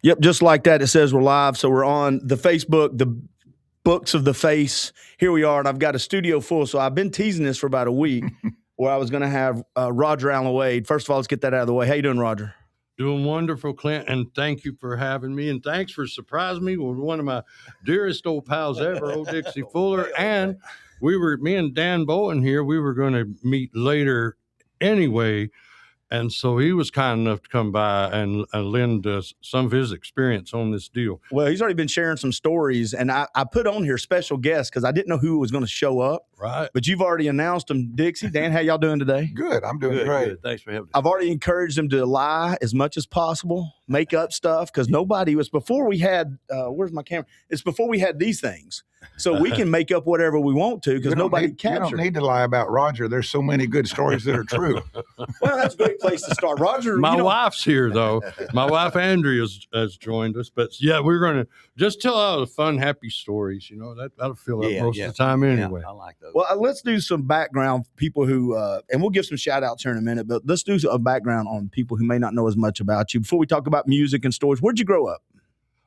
Yep, just like that. It says we're live. So we're on the Facebook, the Books of the Face. Here we are, and I've got a studio full. So I've been teasing this for about a week where I was going to have Roger Allen Wade. First of all, let's get that out of the way. How you doing, Roger? Doing wonderful, Clint, and thank you for having me, and thanks for surprising me with one of my dearest old pals ever, old Dixie Fuller. And me and Dan Bowen here, we were going to meet later anyway, and so he was kind enough to come by and lend us some of his experience on this deal. Well, he's already been sharing some stories, and I put on here special guests because I didn't know who was going to show up. Right. But you've already announced them. Dixie, Dan, how y'all doing today? Good. I'm doing great. Good. Thanks for having me. I've already encouraged them to lie as much as possible, make up stuff, because nobody was before we had, where's my camera? It's before we had these things. So we can make up whatever we want to because nobody captured. You don't need to lie about Roger. There's so many good stories that are true. Well, that's a great place to start. Roger, my wife's here, though. My wife, Andrea, has joined us. But, yeah, we're going to just tell all the fun, happy stories. You know, that'll fill up most of the time anyway. Yeah, I like those. Well, let's do some background, people who, and we'll give some shout-outs here in a minute, but let's do a background on people who may not know as much about you. Before we talk about music and stories, where'd you grow up?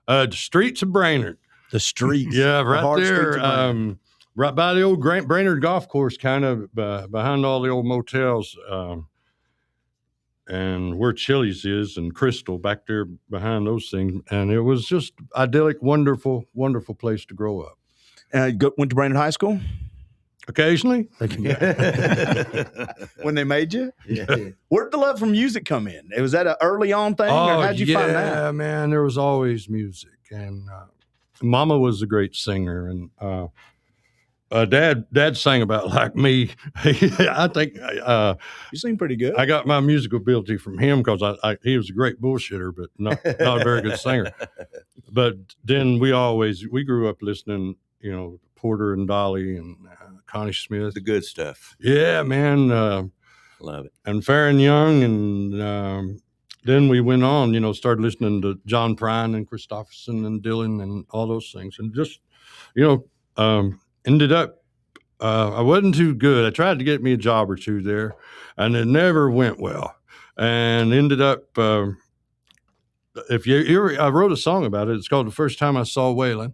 The streets of Brainerd. The streets. Yeah, right there, right by the old Brainerd Golf Course, kind of behind all the old motels, and where Chili's is and Crystal back there behind those things. And it was just idyllic, wonderful, wonderful place to grow up. Went to Brainerd High School? Occasionally. When they made you? Yeah. Where did the love for music come in? Was that an early on thing, or how'd you find that? Yeah, man, there was always music. And Mama was a great singer, and Dad sang about like me. I think you sing pretty good. I got my musical ability from him because he was a great bullshitter, but not a very good singer. But then we grew up listening, Porter and Dolly and Connie Smith, The good stuff. Yeah, man, Love it. and Farron Young, and then we went on, started listening to John Prine and Christopherson and Dylan and all those things. And just, ended up, I wasn't too good. I tried to get me a job or two there, and it never went well. And ended up, I wrote a song about it. It's called The First Time I Saw Waylon.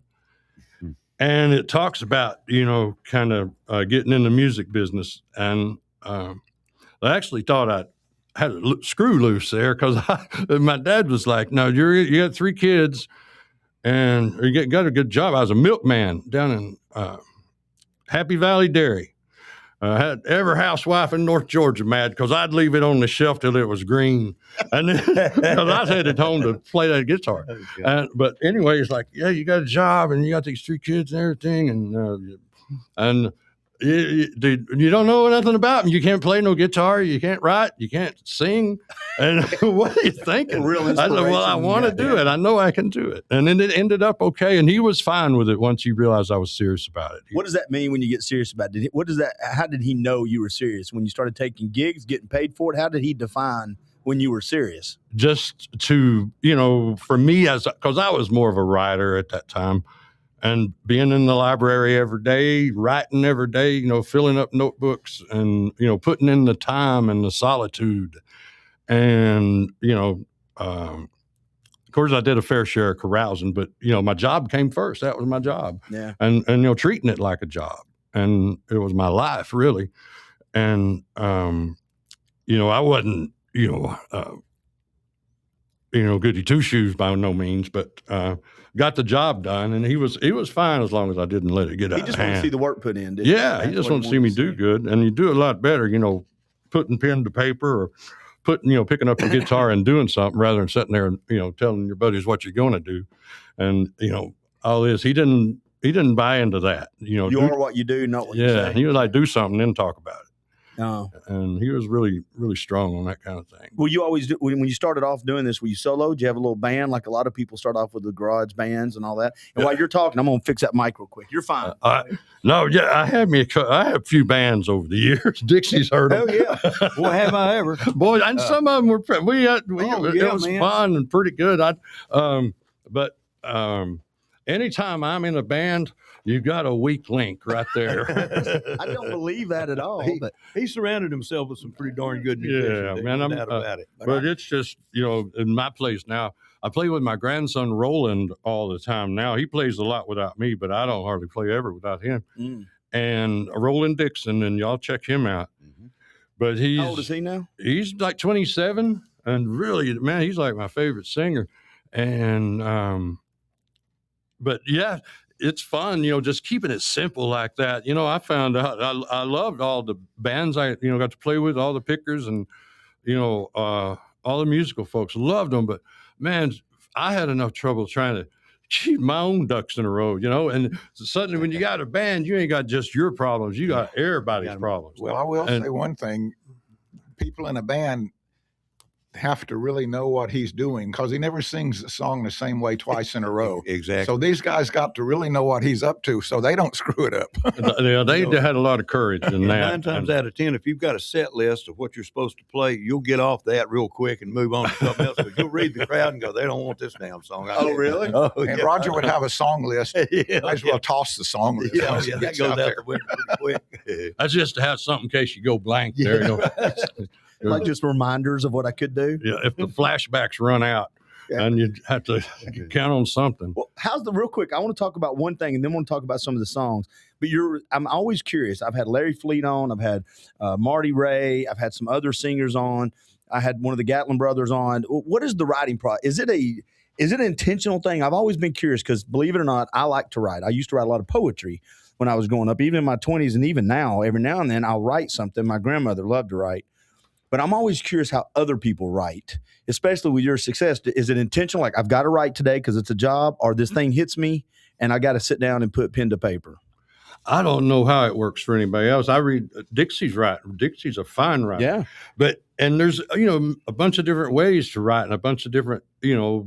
And it talks about, kind of getting in the music business. And I actually thought I had a screw loose there because my dad was like, no, you got 3 kids and you got a good job. I was a milkman down in Happy Valley Dairy. Had every housewife in North Georgia mad because I'd leave it on the shelf till it was green. And then because I was headed home to play that guitar. But anyway, it's like, yeah, you got a job and you got these 3 kids and everything. And you don't know nothing about them. You can't play no guitar. You can't write. You can't sing. And what are you thinking? I said, well, I want to do it. I know I can do it. And then it ended up okay. And he was fine with it once he realized I was serious about it. What does that mean when you get serious about it? How did he know you were serious? When you started taking gigs, getting paid for it, how did he define when you were serious? Just to, for me, because I was more of a writer at that time. And being in the library every day, writing every day, filling up notebooks and, putting in the time and the solitude. And, of course, I did a fair share of carousing, but, my job came first. That was my job. Yeah. And treating it like a job. And it was my life, really. And, I wasn't, goody two-shoes by no means, but got the job done, and he was fine as long as I didn't let it get out of hand. He just wanted to see the work put in, didn't he? He just wanted to see me do good, and you do a lot better, putting pen to paper or picking up a guitar and doing something rather than sitting there and, telling your buddies what you're going to do. And, all this, he didn't buy into that. You are what you do, not what you say. Yeah, he was like, do something, then talk about it. Oh. And he was really, really strong on that kind of thing. Well, you always do, when you started off doing this, were you solo? Did you have a little band? Like a lot of people start off with the garage bands and all that. And while you're talking, I'm going to fix that mic real quick. You're fine. No, yeah, I have a few bands over the years. Dixie's heard them. Oh, yeah. Boy, have I ever. Boy, and some of them were, it was fun and pretty good. anytime I'm in a band, you got a weak link right there. I don't believe that at all. But He surrounded himself with some pretty darn good musicians. Yeah, There's man, no I'm, doubt about it. but it's just, in my place now, I play with my grandson Roland all the time now. He plays a lot without me, but I don't hardly play ever without him. And Roland Dixon, and y'all check him out. But how old is he now? He's like 27, and really, man, he's like my favorite singer. And but yeah, it's fun, just keeping it simple like that. I found out I loved all the bands I got to play with, all the pickers, and all the musical folks loved them. But man, I had enough trouble trying to keep my own ducks in a row, and suddenly when you got a band, you ain't got just your problems, you got everybody's problems. Well, I will say one thing. People in a band have to really know what he's doing, because he never sings the song the same way twice in a row. Exactly. So these guys got to really know what he's up to so they don't screw it up. They had a lot of courage in that. 9 times out of 10, if you've got a set list of what you're supposed to play, you'll get off that real quick and move on to something else. Because you'll read the crowd and go, they don't want this damn song. Oh, really? Oh, And yeah. Roger would have a song list. Yeah, Might as well toss the song list. yeah, once it that gets goes out there. the window pretty quick. That's just to have something in case you go blank there. Like just reminders of what I could do. Yeah, if the flashbacks run out, Yeah. and you have to count on something. Well, real quick, I want to talk about one thing and then want to talk about some of the songs. But I'm always curious. I've had Larry Fleet on. I've had Marty Ray. I've had some other singers on. I had one of the Gatlin brothers on. What is the writing process? Is it an intentional thing? I've always been curious because, believe it or not, I like to write. I used to write a lot of poetry when I was growing up, even in my 20s, and even now, every now and then I'll write something. My grandmother loved to write. But I'm always curious how other people write, especially with your success. Is it intentional? Like, I've got to write today because it's a job, or this thing hits me and I got to sit down and put pen to paper? I don't know how it works for anybody else. I read Dixie's writing. Dixie's a fine writer. Yeah. And there's, a bunch of different ways to write and a bunch of different,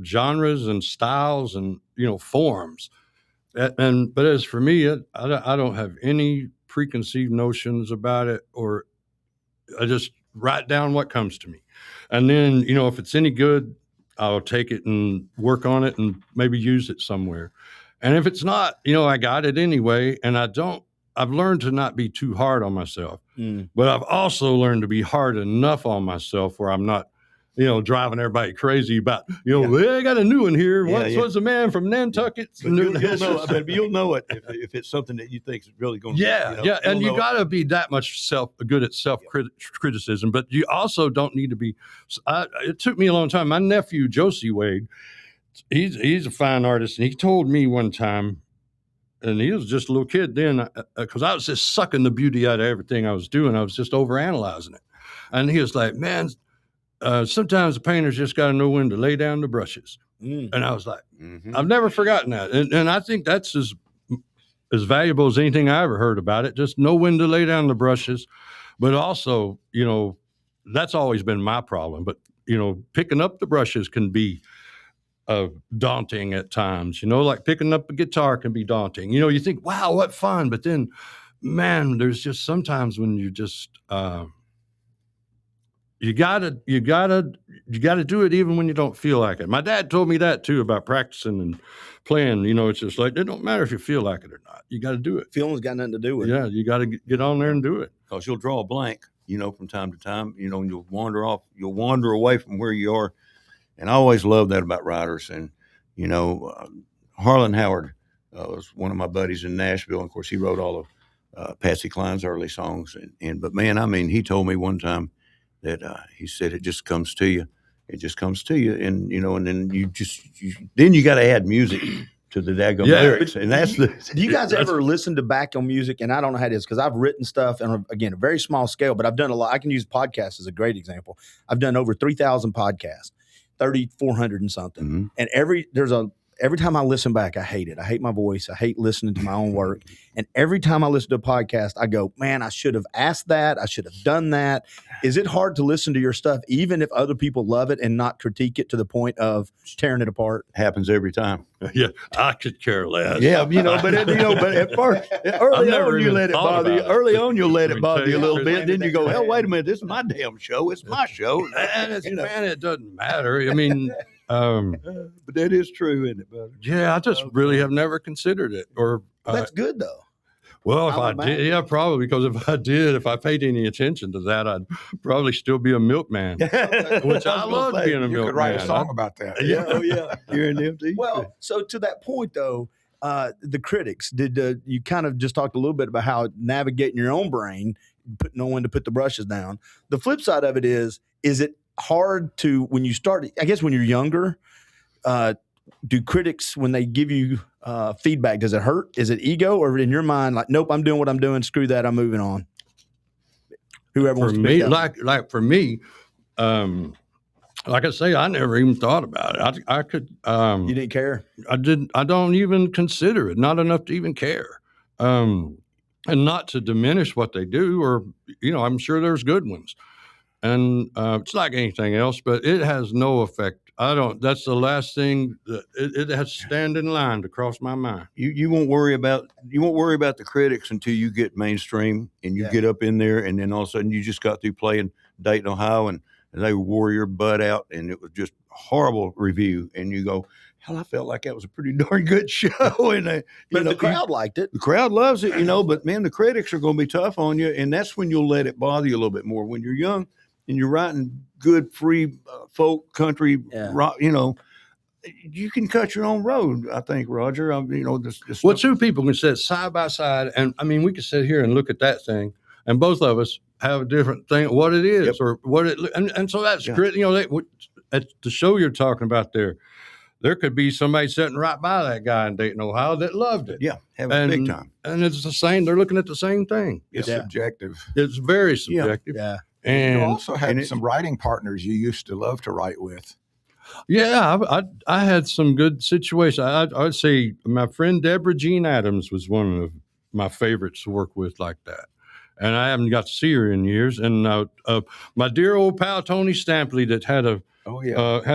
genres and styles and, forms. But as for me, I don't have any preconceived notions about it, or I just write down what comes to me. And then, if it's any good, I'll take it and work on it and maybe use it somewhere. And if it's not, I got it anyway. And I've learned to not be too hard on myself, but I've also learned to be hard enough on myself where I'm not, driving everybody crazy about, I got a new one here. What's a man from Nantucket? You'll know it if it's something that you think is really going to. Yeah. And you got to be that much good at self-criticism, but you also don't need to be. It took me a long time. My nephew, Josie Wade, he's a fine artist. And he told me one time, and he was just a little kid then, because I was just sucking the beauty out of everything I was doing. I was just overanalyzing it. And he was like, man, sometimes the painter's just got to know when to lay down the brushes. And I was like, I've never forgotten that. And I think that's as valuable as anything I ever heard about it. Just know when to lay down the brushes. But also, that's always been my problem. But, picking up the brushes can be daunting at times, like picking up a guitar can be daunting. You think, wow, what fun. But then, man, there's just sometimes when you just, you gotta do it even when you don't feel like it. My dad told me that too about practicing and playing. It's just like, it don't matter if you feel like it or not. You got to do it. Feeling's got nothing to do with it. Yeah, you got to get on there and do it. Because you'll draw a blank, from time to time, and you'll wander off. You'll wander away from where you are. And I always loved that about writers. And, Harlan Howard was one of my buddies in Nashville. And of course, he wrote all of Patsy Cline's early songs. But man, he told me one time that he said, it just comes to you. It just comes to you. And, and then you got to add music to the daggone lyrics. And that's do you guys ever listen to back on music? And I don't know how it is, because I've written stuff, and again, a very small scale, but I've done a lot. I can use podcasts as a great example. I've done over 3,000 podcasts, 3,400 and something. And every time I listen back, I hate it. I hate my voice. I hate listening to my own work. And every time I listen to a podcast, I go, man, I should have asked that. I should have done that. Is it hard to listen to your stuff, even if other people love it, and not critique it to the point of tearing it apart? happens every time. Yeah, I could care less. Yeah, but at first, early on, you let it bother you. Early on, you'll let it bother you a little bit. Then you go, hell, wait a minute, this is my damn show. It's my show. And man, it doesn't matter. I mean, But that is true, isn't it, brother? Yeah, I just really have never considered it. Or That's good though. well, if I I would did, imagine. yeah, probably, because if I paid any attention to that, I'd probably still be a milkman, which I loved being a You milkman. could write a song about that. Yeah, oh yeah, you're in MT. Well, so to that point though, the critics did you kind of just talked a little bit about how navigating your own brain, knowing when to put the brushes down. The flip side of it is it hard to when you start? I guess when you're younger, do critics when they give you feedback, does it hurt? Is it ego, or in your mind like, nope, I'm doing what I'm doing, screw that, I'm moving on? Whoever For wants to me, pick that one. like for me, like I say, I never even thought about it. I could, You didn't care. I don't even consider it, not enough to even care. And not to diminish what they do, or, I'm sure there's good ones. And it's like anything else, but it has no effect. That's the last thing that it has to stand in line to cross my mind. You won't worry about the critics until you get mainstream and you get up in there, and then all of a sudden you just got through playing Dayton, Ohio, and they wore your butt out, and it was just a horrible review. And you go, hell, I felt like that was a pretty darn good show. And But the crowd liked it. the crowd loves it, But man, the critics are going to be tough on you, and that's when you'll let it bother you a little bit more. When you're young and you're writing good, free folk country rock, you can cut your own road. I think, Roger. Well, two people can sit side by side, and I mean, we could sit here and look at that thing, and both of us have a different thing what it is or what it, and so that's great. At the show you're talking about there could be somebody sitting right by that guy in Dayton, Ohio that loved it. Yeah, having a big time. And it's the same. They're looking at the same thing. It's subjective. It's very subjective. Yeah. And You also had some writing partners you used to love to write with. yeah, I had some good situations. I'd say my friend Deborah Jean Adams was one of my favorites to work with like that. And I haven't got to see her in years. And my dear old pal Tony Stampley that had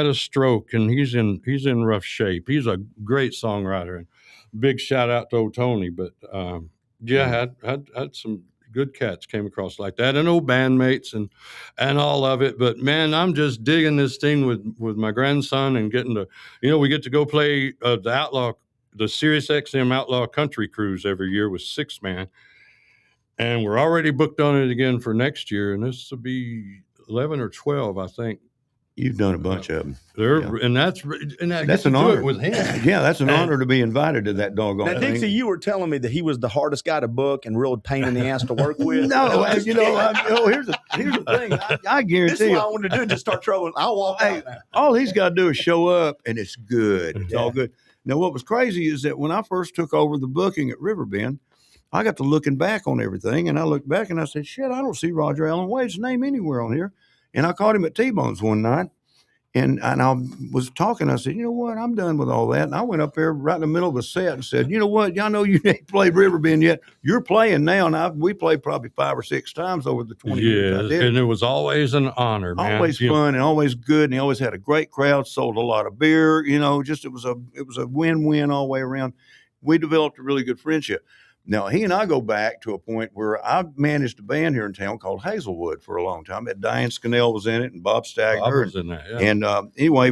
a stroke, and he's in rough shape. He's a great songwriter, and big shout out to old Tony. But had some good cats came across like that, and old bandmates and all of it. But man, I'm just digging this thing with my grandson and getting to, we get to go play the Sirius XM Outlaw Country Cruise every year with 6 Man. And we're already booked on it again for next year. And this will be 11 or 12, I think. You've done a bunch of them. And that's an honor with him. Yeah, that's an honor to be invited to that doggone Now, thing. Dixie, you were telling me that he was the hardest guy to book and real pain in the ass to work with. No, here's the thing. I guarantee This is you. what I wanted to do, just start trolling. I'll walk out now. All he's got to do is show up, and it's good. It's all good. Now, what was crazy is that when I first took over the booking at Riverbend, I got to looking back on everything, and I looked back and I said, shit, I don't see Roger Allen Wade's name anywhere on here. And I caught him at T-Bone's one night, and I was talking. I said, you know what? I'm done with all that. And I went up there right in the middle of a set and said, you know what? Y'all know you ain't played Riverbend yet. You're playing now. And we played probably 5 or 6 times over the 20 years I did. And it was always an honor, man. Always fun and always good. And he always had a great crowd, sold a lot of beer, just it was a win-win all the way around. We developed a really good friendship. Now, he and I go back to a point where I managed a band here in town called Hazelwood for a long time. Diane Scannell was in it and Bob Stagner. Bob was in that, yeah. And anyway,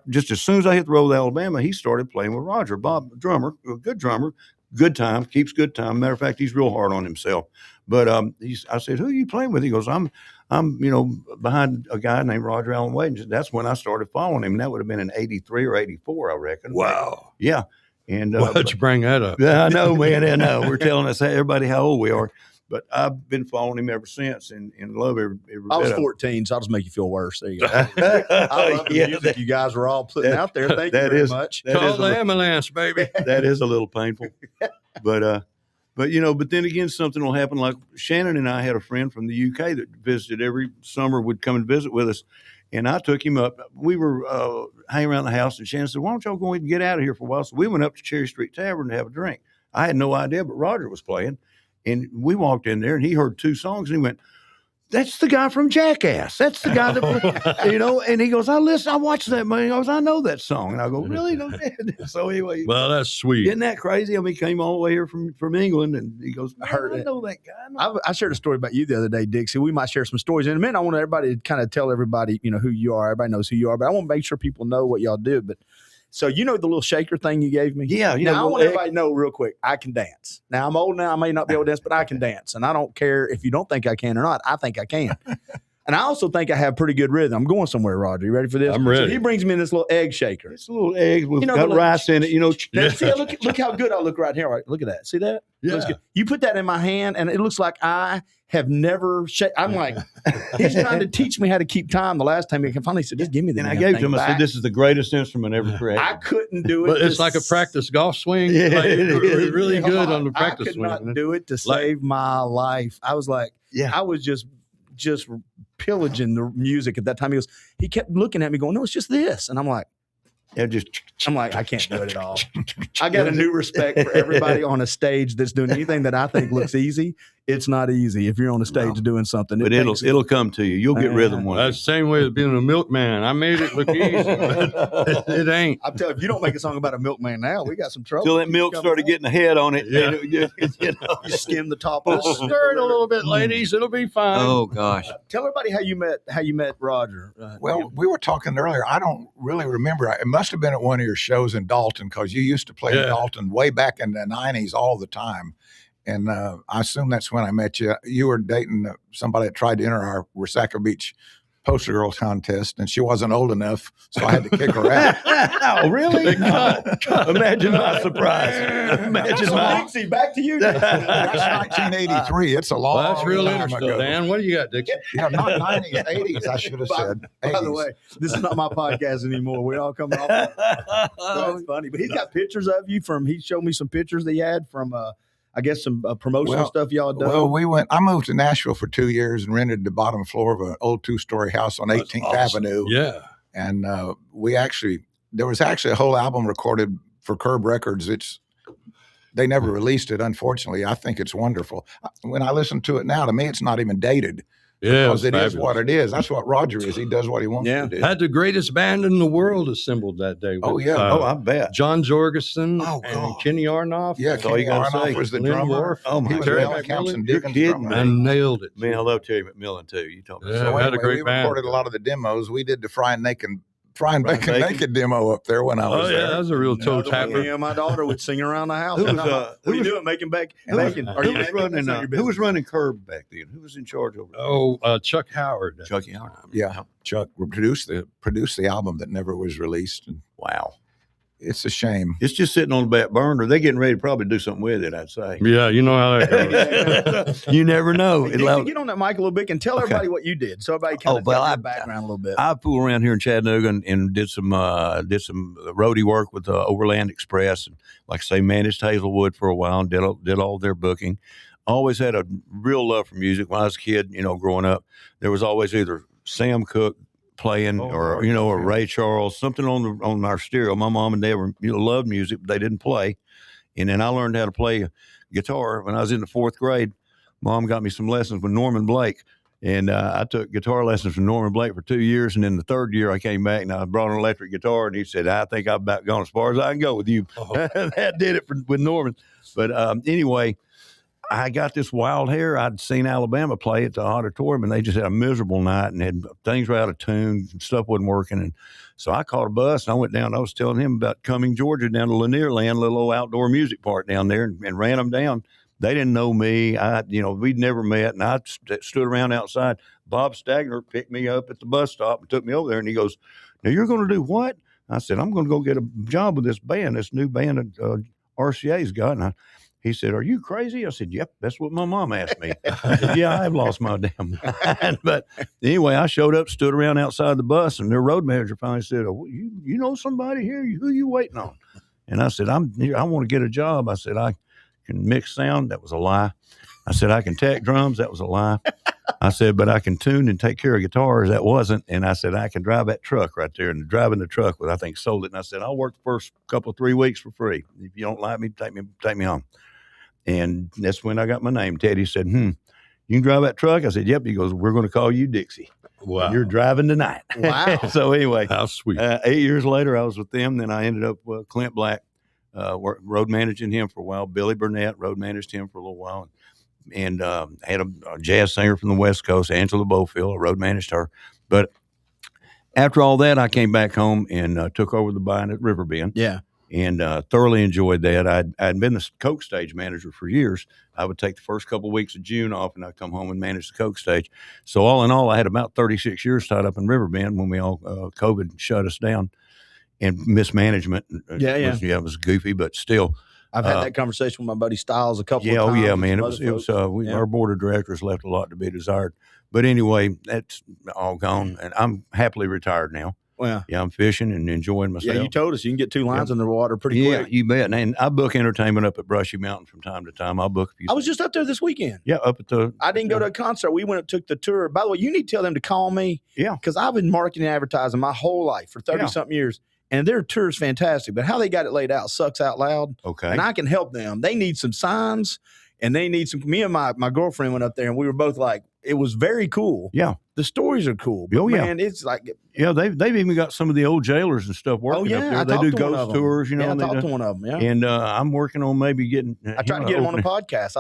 just as soon as I hit the road to Alabama, he started playing with Roger. Bob, drummer, a good drummer, good time, keeps good time. Matter of fact, he's real hard on himself. But I said, who are you playing with? He goes, I'm behind a guy named Roger Allen Wade. And that's when I started following him. And that would have been in 83 or 84, I reckon. Wow. Yeah. And why'd you bring that up? Yeah, I know, man. I know. We're telling everybody how old we are. But I've been following him ever since and love every I was bit 14, so I'll just make you feel worse. There you go. I love the music you guys were all putting out there. Thank you very much. Call the ambulance, baby. That is a little painful. But then again, something will happen. Like Shannon and I had a friend from the UK that visited every summer, would come and visit with us. And I took him up. We were hanging around the house, and Shannon said, why don't y'all go ahead and get out of here for a while? So we went up to Cherry Street Tavern to have a drink. I had no idea, but Roger was playing. And we walked in there, and he heard 2 songs, and he went, that's the guy from Jackass. That's the guy that, and he goes, I watched that, man. He goes, I know that song. And I go, really? No, so anyway. Well, that's sweet. Isn't that crazy? I mean, he came all the way here from England, and he goes, I know that guy. I shared a story about you the other day, Dixie. We might share some stories in a minute. I want everybody to kind of tell everybody, who you are. Everybody knows who you are, but I want to make sure people know what y'all do. But so the little shaker thing you gave me? Yeah. I want everybody to know real quick, I can dance. Now, I'm old now. I may not be able to dance, but I can dance. And I don't care if you don't think I can or not. I think I can. And I also think I have pretty good rhythm. I'm going somewhere, Roger. You ready for this? I'm ready. So he brings me in this little egg shaker. It's a little egg with got rice in it, Now, see, look how good I look right here. Right? Look at that. See that? Yeah. You put that in my hand, and it looks like I have never I'm like, he's trying to teach me how to keep time. The last time he finally said, just give me the And I gave it to him. I said, this is the greatest instrument ever created. I couldn't do it. But it's like a practice golf swing. Yeah, like, it is. really good on the practice I could swing. not do it to save my life. I was like, I was just pillaging the music at that time. He kept looking at me going, no, it's just this. And I'm like, I can't do it at all. I got a new respect for everybody on a stage that's doing anything that I think looks easy. It's not easy if you're on a stage doing something. But it'll come to you. You'll get rhythm one. That's the same way as being a milkman. I made it look easy, but it ain't. I'm telling you, if you don't make a song about a milkman now, we got some trouble. Till that milk started getting a head on it. Yeah. You skim the top of Just stir it a little bit, ladies. It'll be fine. Oh gosh. Tell everybody how you met Roger. Well, we were talking earlier. I don't really remember. It must have been at one of your shows in Dalton, because you used to play in Dalton way back in the 90s all the time. And I assume that's when I met you. You were dating somebody that tried to enter our Resaca Beach poster girl contest, and she wasn't old enough, so I had to kick her out. Oh, really? Imagine my surprise. Imagine my Dixie, back to you. That's 1983. It's a long Well, that's real time interesting, ago. Dan. What do you got, Dixie? Yeah, not 90s, 80s, I should have said. By the 80s. way, this is not my podcast anymore. We all come off. That's funny. But he's got pictures of you he showed me some pictures that he had from I guess some promotional stuff y'all done. Well, I moved to Nashville for 2 years and rented the bottom floor of an old 2-story house on 18th awesome. Avenue. Yeah. And there was actually a whole album recorded for Curb Records. They never released it, unfortunately. I think it's wonderful. When I listen to it now, to me, it's not even dated. Yeah. Because it is what it is. That's what Roger is. He does what he wants to do. Had the greatest band in the world assembled that day. Oh, yeah. I bet. John Jorgensen Oh, and God. Kenny Arnoff. Yeah, That's all you Kenny gotta say. Arnoff was the Lynn drummer. Wolf. Oh, my He was Terry Mel Campson McMillan. Dickens' You're drummer. kidding, And nailed it. Man, I love Terry McMillan too. You talking Yeah. about had a Anyway, great we band. recorded a lot of the demos. We did the Frying Bacon Naked demo up there when I was Oh, yeah. there. That was a real toe tapper. Me and my daughter would sing around the house. Who was, what are you doing? Making bacon? who was Bacon? running Curb back then? Who was in charge over there? Oh, Chuck Howard. Chucky Howard. Yeah, Chuck produced the album that never was released. And Wow. it's a shame. It's just sitting on the back burner. They're getting ready to probably do something with it, I'd say. Yeah, you know how that goes. You never know. Hey, Dixie, get on that mic a little bit and tell everybody what you did, so everybody kind of your background a little bit. I fooled around here in Chattanooga and did some roadie work with Overland Express, and like I say, managed Hazelwood for a while and did all their booking. Always had a real love for music. When I was a kid, growing up, there was always either Sam Cooke playing or Ray Charles, something on our stereo. My mom and dad loved music, but they didn't play. And then I learned how to play guitar when I was in the 4th grade. Mom got me some lessons with Norman Blake. And I took guitar lessons from Norman Blake for 2 years. And in the 3rd year, I came back and I brought an electric guitar. And he said, I think I've about gone as far as I can go with you. That did it with Norman. But anyway, I got this wild hair. I'd seen Alabama play at the auditorium, and they just had a miserable night and things were out of tune. Stuff wasn't working. And so I caught a bus and I went down. I was telling him about Cumming, Georgia, down to Lanier Land, a little old outdoor music park down there, and ran them down. They didn't know me. We'd never met, and I stood around outside. Bob Stagner picked me up at the bus stop and took me over there, and he goes, "Now you're going to do what?" I said, "I'm going to go get a job with this new band that RCA's got." And he said, "Are you crazy?" I said, "Yep, that's what my mom asked me." I said, "Yeah, I've lost my damn mind." But anyway, I showed up, stood around outside the bus, and their road manager finally said, "Oh, you know somebody here? Who you waiting on?" And I said, "I'm here. I want to get a job." I said, "I can mix sound." That was a lie. I said, "I can tack drums." That was a lie. I said, "But I can tune and take care of guitars." That wasn't. And I said, "I can drive that truck right there." And driving the truck, I think sold it. And I said, "I'll work the first couple of 3 weeks for free. If you don't like me, take me home." And that's when I got my name. Teddy said, you can drive that truck? I said, yep. He goes, we're going to call you Dixie. Wow. And you're driving tonight. Wow. So anyway, How sweet. 8 years later, I was with them. Then I ended up with Clint Black, road managing him for a while. Billy Burnett road managed him for a little while. And had a jazz singer from the West Coast, Angela Bofield. I road managed her. But after all that, I came back home and took over the buying at Riverbend. Yeah. And thoroughly enjoyed that. I'd been the Coke stage manager for years. I would take the first couple of weeks of June off, and I'd come home and manage the Coke stage. So all in all, I had about 36 years tied up in Riverbend when we all COVID shut us down, and mismanagement. Was goofy, but still. I've had that conversation with my buddy Styles a couple Yeah, of times. oh yeah, man. It was our board of directors left a lot to be desired. But anyway, that's all gone, and I'm happily retired now. Well, yeah, I'm fishing and enjoying myself. Yeah, you told us you can get 2 lines in the water pretty quick. Yeah, you bet. And I book entertainment up at Brushy Mountain from time to time. I'll book a few. I was just up there this weekend. Yeah, up at the. I didn't go to a concert. We went and took the tour. By the way, you need to tell them to call me. Yeah. Because I've been marketing and advertising my whole life for 30-something years. And their tour's fantastic. But how they got it laid out sucks out loud. Okay. And I can help them. They need some signs. And they need some. Me and my girlfriend went up there, and we were both like, it was very cool. Yeah. The stories are cool. But man, it's like. Yeah, they've even got some of the old jailers and stuff working up there. They do ghost tours, I talked to one of them. Yeah. And I'm working on maybe getting. I tried to get him on a podcast.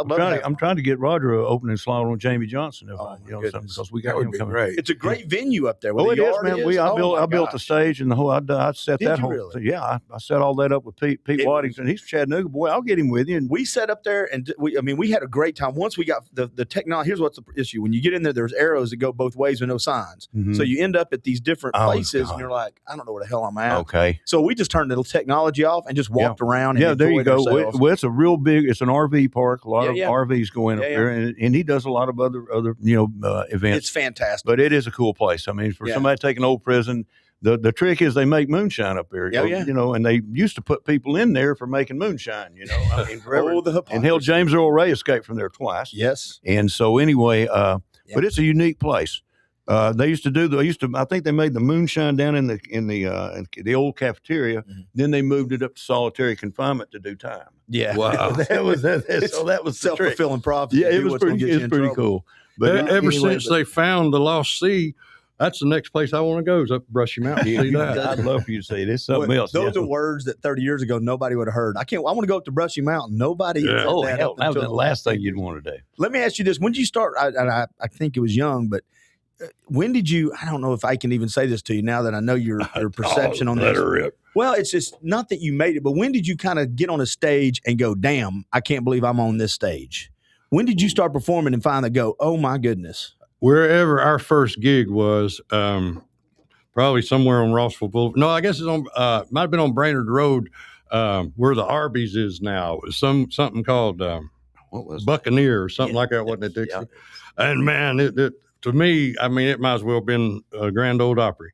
I'm trying to get Roger an opening slot on Jamie Johnson. Because we got him coming. Great. It's a great venue up there. Oh, it is, man. I built the stage and the whole. I set that whole. Really? Yeah, I set all that up with Pete Waddington. He's from Chattanooga. Boy, I'll get him with you. And we sat up there, and we had a great time. Once we got the technology. Here's what's the issue: when you get in there, there's arrows that go both ways with no signs. Mm-hmm. So you end up at these different places, and you're like, I don't know where the hell I'm at. Okay. So we just turned the technology off and just walked around. And there you go. Ourselves. Well, it's a real big. It's an RV park. A lot of RVs going up there, and he does a lot of other events. It's fantastic. But it is a cool place. I mean, for somebody taking old prison. The trick is they make moonshine up there, and they used to put people in there for making moonshine, I mean, forever. And hell, James Earl Ray escaped from there twice. Yes. And so anyway, but it's a unique place. They used to I think they made the moonshine down in the old cafeteria. Mm-hmm. Then they moved it up to solitary confinement to do time. Yeah. Wow. that was self-fulfilling prophecy. Yeah, it was pretty cool. But ever since they found the lost sea, that's the next place I want to go is up Brushy Mountain. See that? I'd love for you to say it. It's something else. Those are words that 30 years ago nobody would have heard. I want to go up to Brushy Mountain. Nobody. Yeah. Oh hell, that was the last thing you'd want to do. Let me ask you this: when did you start? I think it was young, but when did you? I don't know if I can even say this to you now that I know your perception on this. Well, it's just not that you made it, but when did you kind of get on a stage and go, "Damn, I can't believe I'm on this stage"? When did you start performing and finally go, "Oh my goodness"? Wherever our first gig was, probably somewhere on Rossville Boulevard. No, I guess it's on. Might have been on Brainerd Road, where the Arby's is now. Something called what was Buccaneer or something like that, wasn't it, Dixie? Yeah. And man, it to me, I mean, it might as well have been a Grand Ole Opry.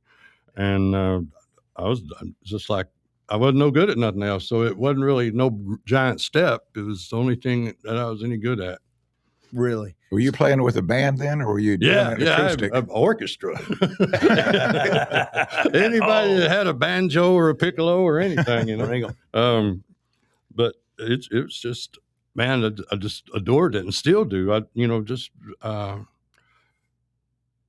And I was just like, I wasn't no good at nothing else, so it wasn't really no giant step. It was the only thing that I was any good at. Really? Were you playing with a band then, or were you doing an acoustic? An orchestra. Anybody that had a banjo or a piccolo or anything, But it was just, man, I just adored it and still do. I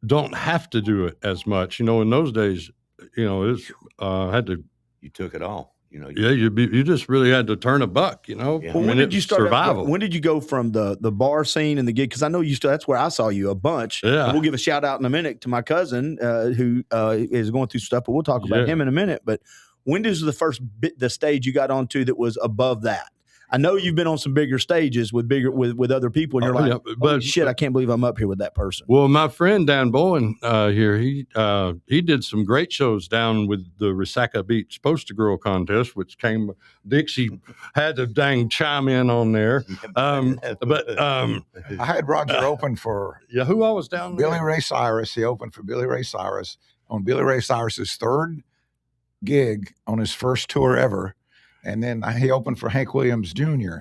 don't have to do it as much. In those days, it's had to. You took it all. You just really had to turn a buck, Yeah. Well, when did you start survival? When did you go from the bar scene and the gig? Because I know that's where I saw you a bunch. Yeah. And we'll give a shout out in a minute to my cousin who is going through stuff, but we'll talk about him in a minute. But when does the stage you got onto that was above that? I know you've been on some bigger stages with other people, and you're like, shit, I can't believe I'm up here with that person. Well, my friend Dan Bowen here, he did some great shows down with the Resaca Beach Poster Girl contest, which Dixie had to dang chime in on there. I had Roger open for who I was down Billy there? Ray Cyrus. He opened for Billy Ray Cyrus on Billy Ray Cyrus's third gig on his first tour ever. And then he opened for Hank Williams Jr.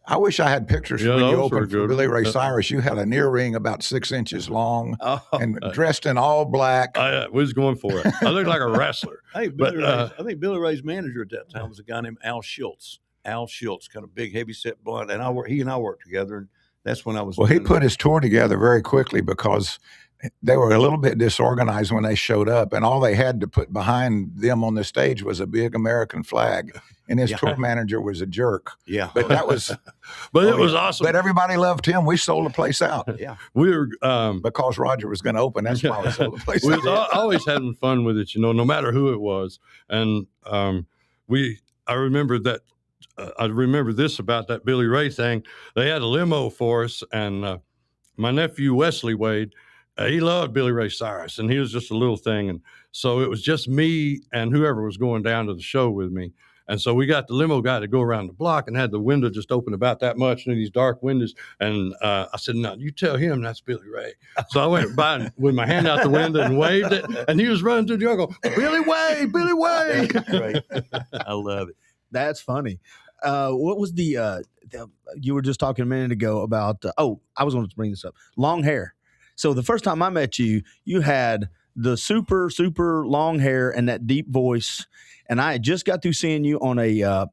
I wish I had pictures when you opened for Billy Ray Cyrus. You had an earring about 6 inches long and dressed in all black. I was going for it. I looked like a wrestler. Hey, I think Billy Ray's manager at that time was a guy named Al Schultz. Al Schultz, kind of big, heavy-set blonde. And he and I worked together. And that's when I was. Well, he doing put his tour together very quickly because they were a little bit disorganized when they showed up, and all they had to put behind them on the stage was a big American flag. And his tour manager was a jerk. Yeah, But that was, But it was awesome. but everybody loved him. We sold the place out. yeah. We were Because Roger was going to open. That's why we sold the place we out. was always having fun with it, no matter who it was. And I remember that. I remember this about that Billy Ray thing. They had a limo for us, and my nephew Wesley Wade, he loved Billy Ray Cyrus, and he was just a little thing. And so it was just me and whoever was going down to the show with me. And so we got the limo guy to go around the block and had the window just open about that much in these dark windows. And I said, no, you tell him that's Billy Ray. So I went by with my hand out the window and waved it. And he was running through the yard going, Billy Way, Billy Way. That's great. I love it. That's funny. What was the you were just talking a minute ago about, I was going to bring this up. Long hair. So the first time I met you, you had the super, super long hair and that deep voice. And I had just got through seeing you on a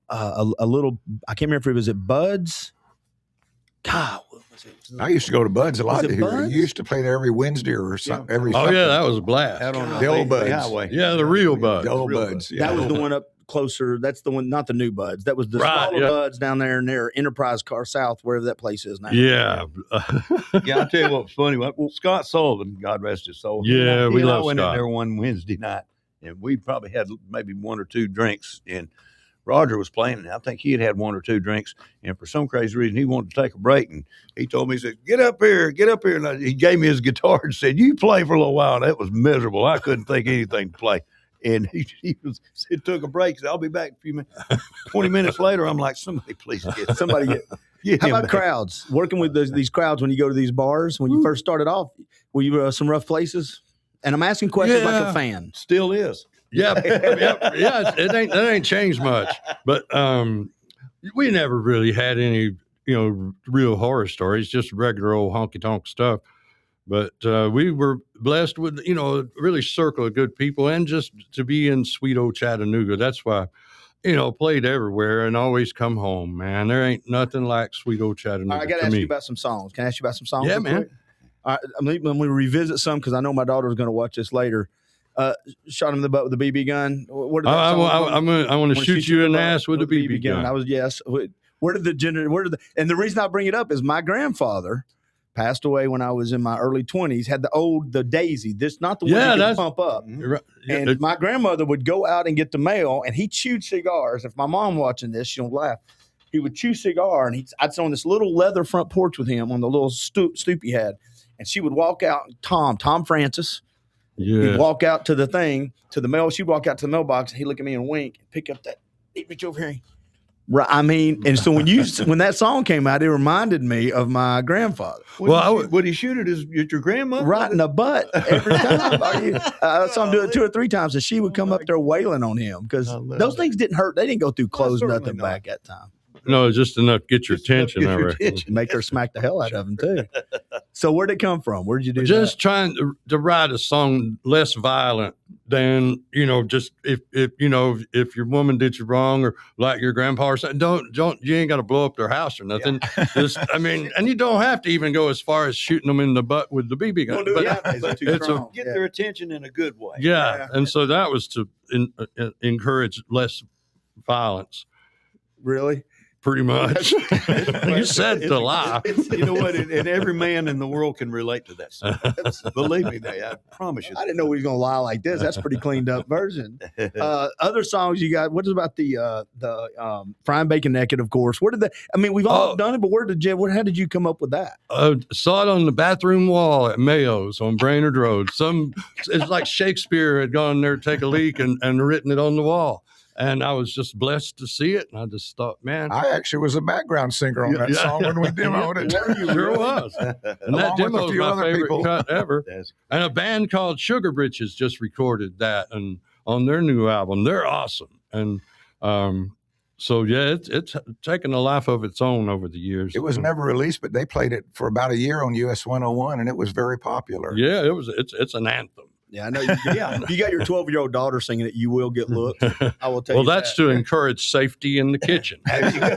little, I can't remember if it was at Bud's. God, what was it? I used to go to Bud's a lot. Was it Bud's? You used to play there every Wednesday or something. Every Oh, something. yeah, that was a blast. Out on The old Bay Buds. Highway. Yeah, the real Bud. The old Real Buds. Buds. Yeah. That was the one up closer. That's the one, not the new Buds. That was the Right, smaller yeah. Buds down there near Enterprise Car South, wherever that place is now. Yeah. Yeah, I'll tell you what was funny. Well, Scott Sullivan, God rest his soul. Yeah, we love I went Scott. in there one Wednesday night, and we probably had maybe one or two drinks. And Roger was playing, and I think he had one or two drinks. And for some crazy reason, he wanted to take a break. And he told me, he said, get up here. And he gave me his guitar and said, you play for a little while. That was miserable. I couldn't think of anything to play. And he took a break. He said, I'll be back in a few minutes. 20 minutes later, I'm like, somebody please get Somebody get. How him about back. crowds? Working with these crowds when you go to these bars, when you first started off, were you some rough places? And I'm asking questions like a Yeah. fan. Still is. Yeah. That ain't changed much. But we never really had any, real horror stories, just regular old honky tonk stuff. But we were blessed with, a really circle of good people and just to be in sweet old Chattanooga. That's why, played everywhere and always come home, man. There ain't nothing like sweet old Chattanooga. I got to ask you about some songs. Can I ask you about some songs? Yeah, real man. quick? All right, I'm going to revisit some because I know my daughter is going to watch this later. Shot him in the butt with a BB gun. Where did that I song come from? want to shoot you in the ass with a BB gun. I was yes. Where did and the reason I bring it up is my grandfather passed away when I was in my early 20s. Had the Daisy. This not the one Yeah, you can that's- pump up. Right. Yeah, And my grandmother would go out and get the mail, and he chewed cigars. If my mom watching this, she'll laugh. He would chew cigar, and I'd sit on this little leather front porch with him on the little stoop he had, and she would walk out. Tom Francis. yeah. He'd walk out to the thing, to the mail. She'd walk out to the mailbox, and he'd look at me and wink, and pick up that. Hey, reach over here. Right. I mean, and so when that song came out, it reminded me of my grandfather. Would he shoot it at your grandmother? Right in the butt every time. I saw him do it 2 or 3 times, and she would come up there wailing on him because those things didn't hurt. They didn't go through clothes, certainly nothing not. back that time. No, just enough to get your Just enough to attention, get I your reckon. attention. Make her smack the hell out of him too. So where'd it come from? Where did you do Just trying to write a song less violent than, just if your woman did you wrong or like your grandpa or something, you ain't got to blow up their house or nothing. And you don't have to even go as far as shooting them in the butt with the BB gun. But Get their attention in a good way. yeah. And so that was to encourage less violence, Really? pretty much. You said to lie. You know what? And every man in the world can relate to that stuff. Believe me, I promise you. I didn't know he was going to lie like this. That's a pretty cleaned up version. Other songs you got? What about the Frying Bacon Naked? Of course. Where did that? I mean, we've all done it, but how did you come up with that? Saw it on the bathroom wall at Mayo's on Brainerd Road. It's like Shakespeare had gone there to take a leak and written it on the wall. And I was just blessed to see it. And I just thought, man. I actually was a background singer on that song when we demoed it. Sure was. And that Along with a demo is few my other favorite people. cut ever. And a band called Sugar Britches just recorded that and on their new album. They're awesome. And so, yeah, it's taken a life of its own over the years. It was never released, but they played it for about a year on US 101, and it was very popular. Yeah, it's an anthem. Yeah, I know. If you got your 12-year-old daughter singing it, you will get looks. I will tell Well, you that's that. to encourage safety in the kitchen. There you go.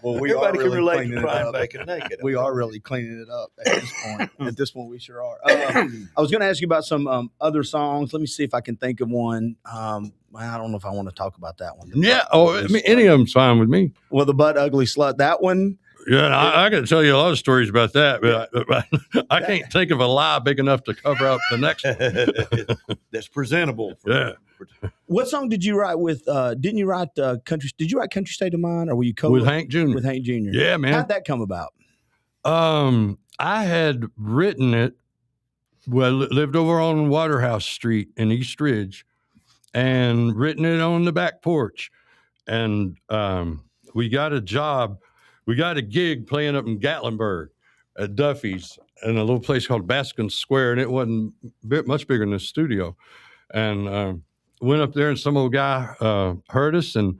Well, we Everybody are can really relate cleaning to it frying up. bacon naked. We are really cleaning it up at this point. At this point, we sure are. I was going to ask you about some other songs. Let me see if I can think of one. I don't know if I want to talk about that one. Yeah. Oh, I mean, any of them's fine with me. Well, the Butt Ugly Slut, that one. Yeah, and I got to tell you a lot of stories about that, but I can't think of a lie big enough to cover up the next one. That's presentable. Yeah. What song did you write with? Didn't you write Country? Did you write Country State of Mind, or were you With Hank Jr. With Hank Jr. Yeah, man. How'd that come about? I had written it. Well, lived over on Waterhouse Street in East Ridge, and written it on the back porch. And we got a job. We got a gig playing up in Gatlinburg at Duffy's in a little place called Baskin Square, and it wasn't much bigger than the studio. And went up there, and some old guy heard us and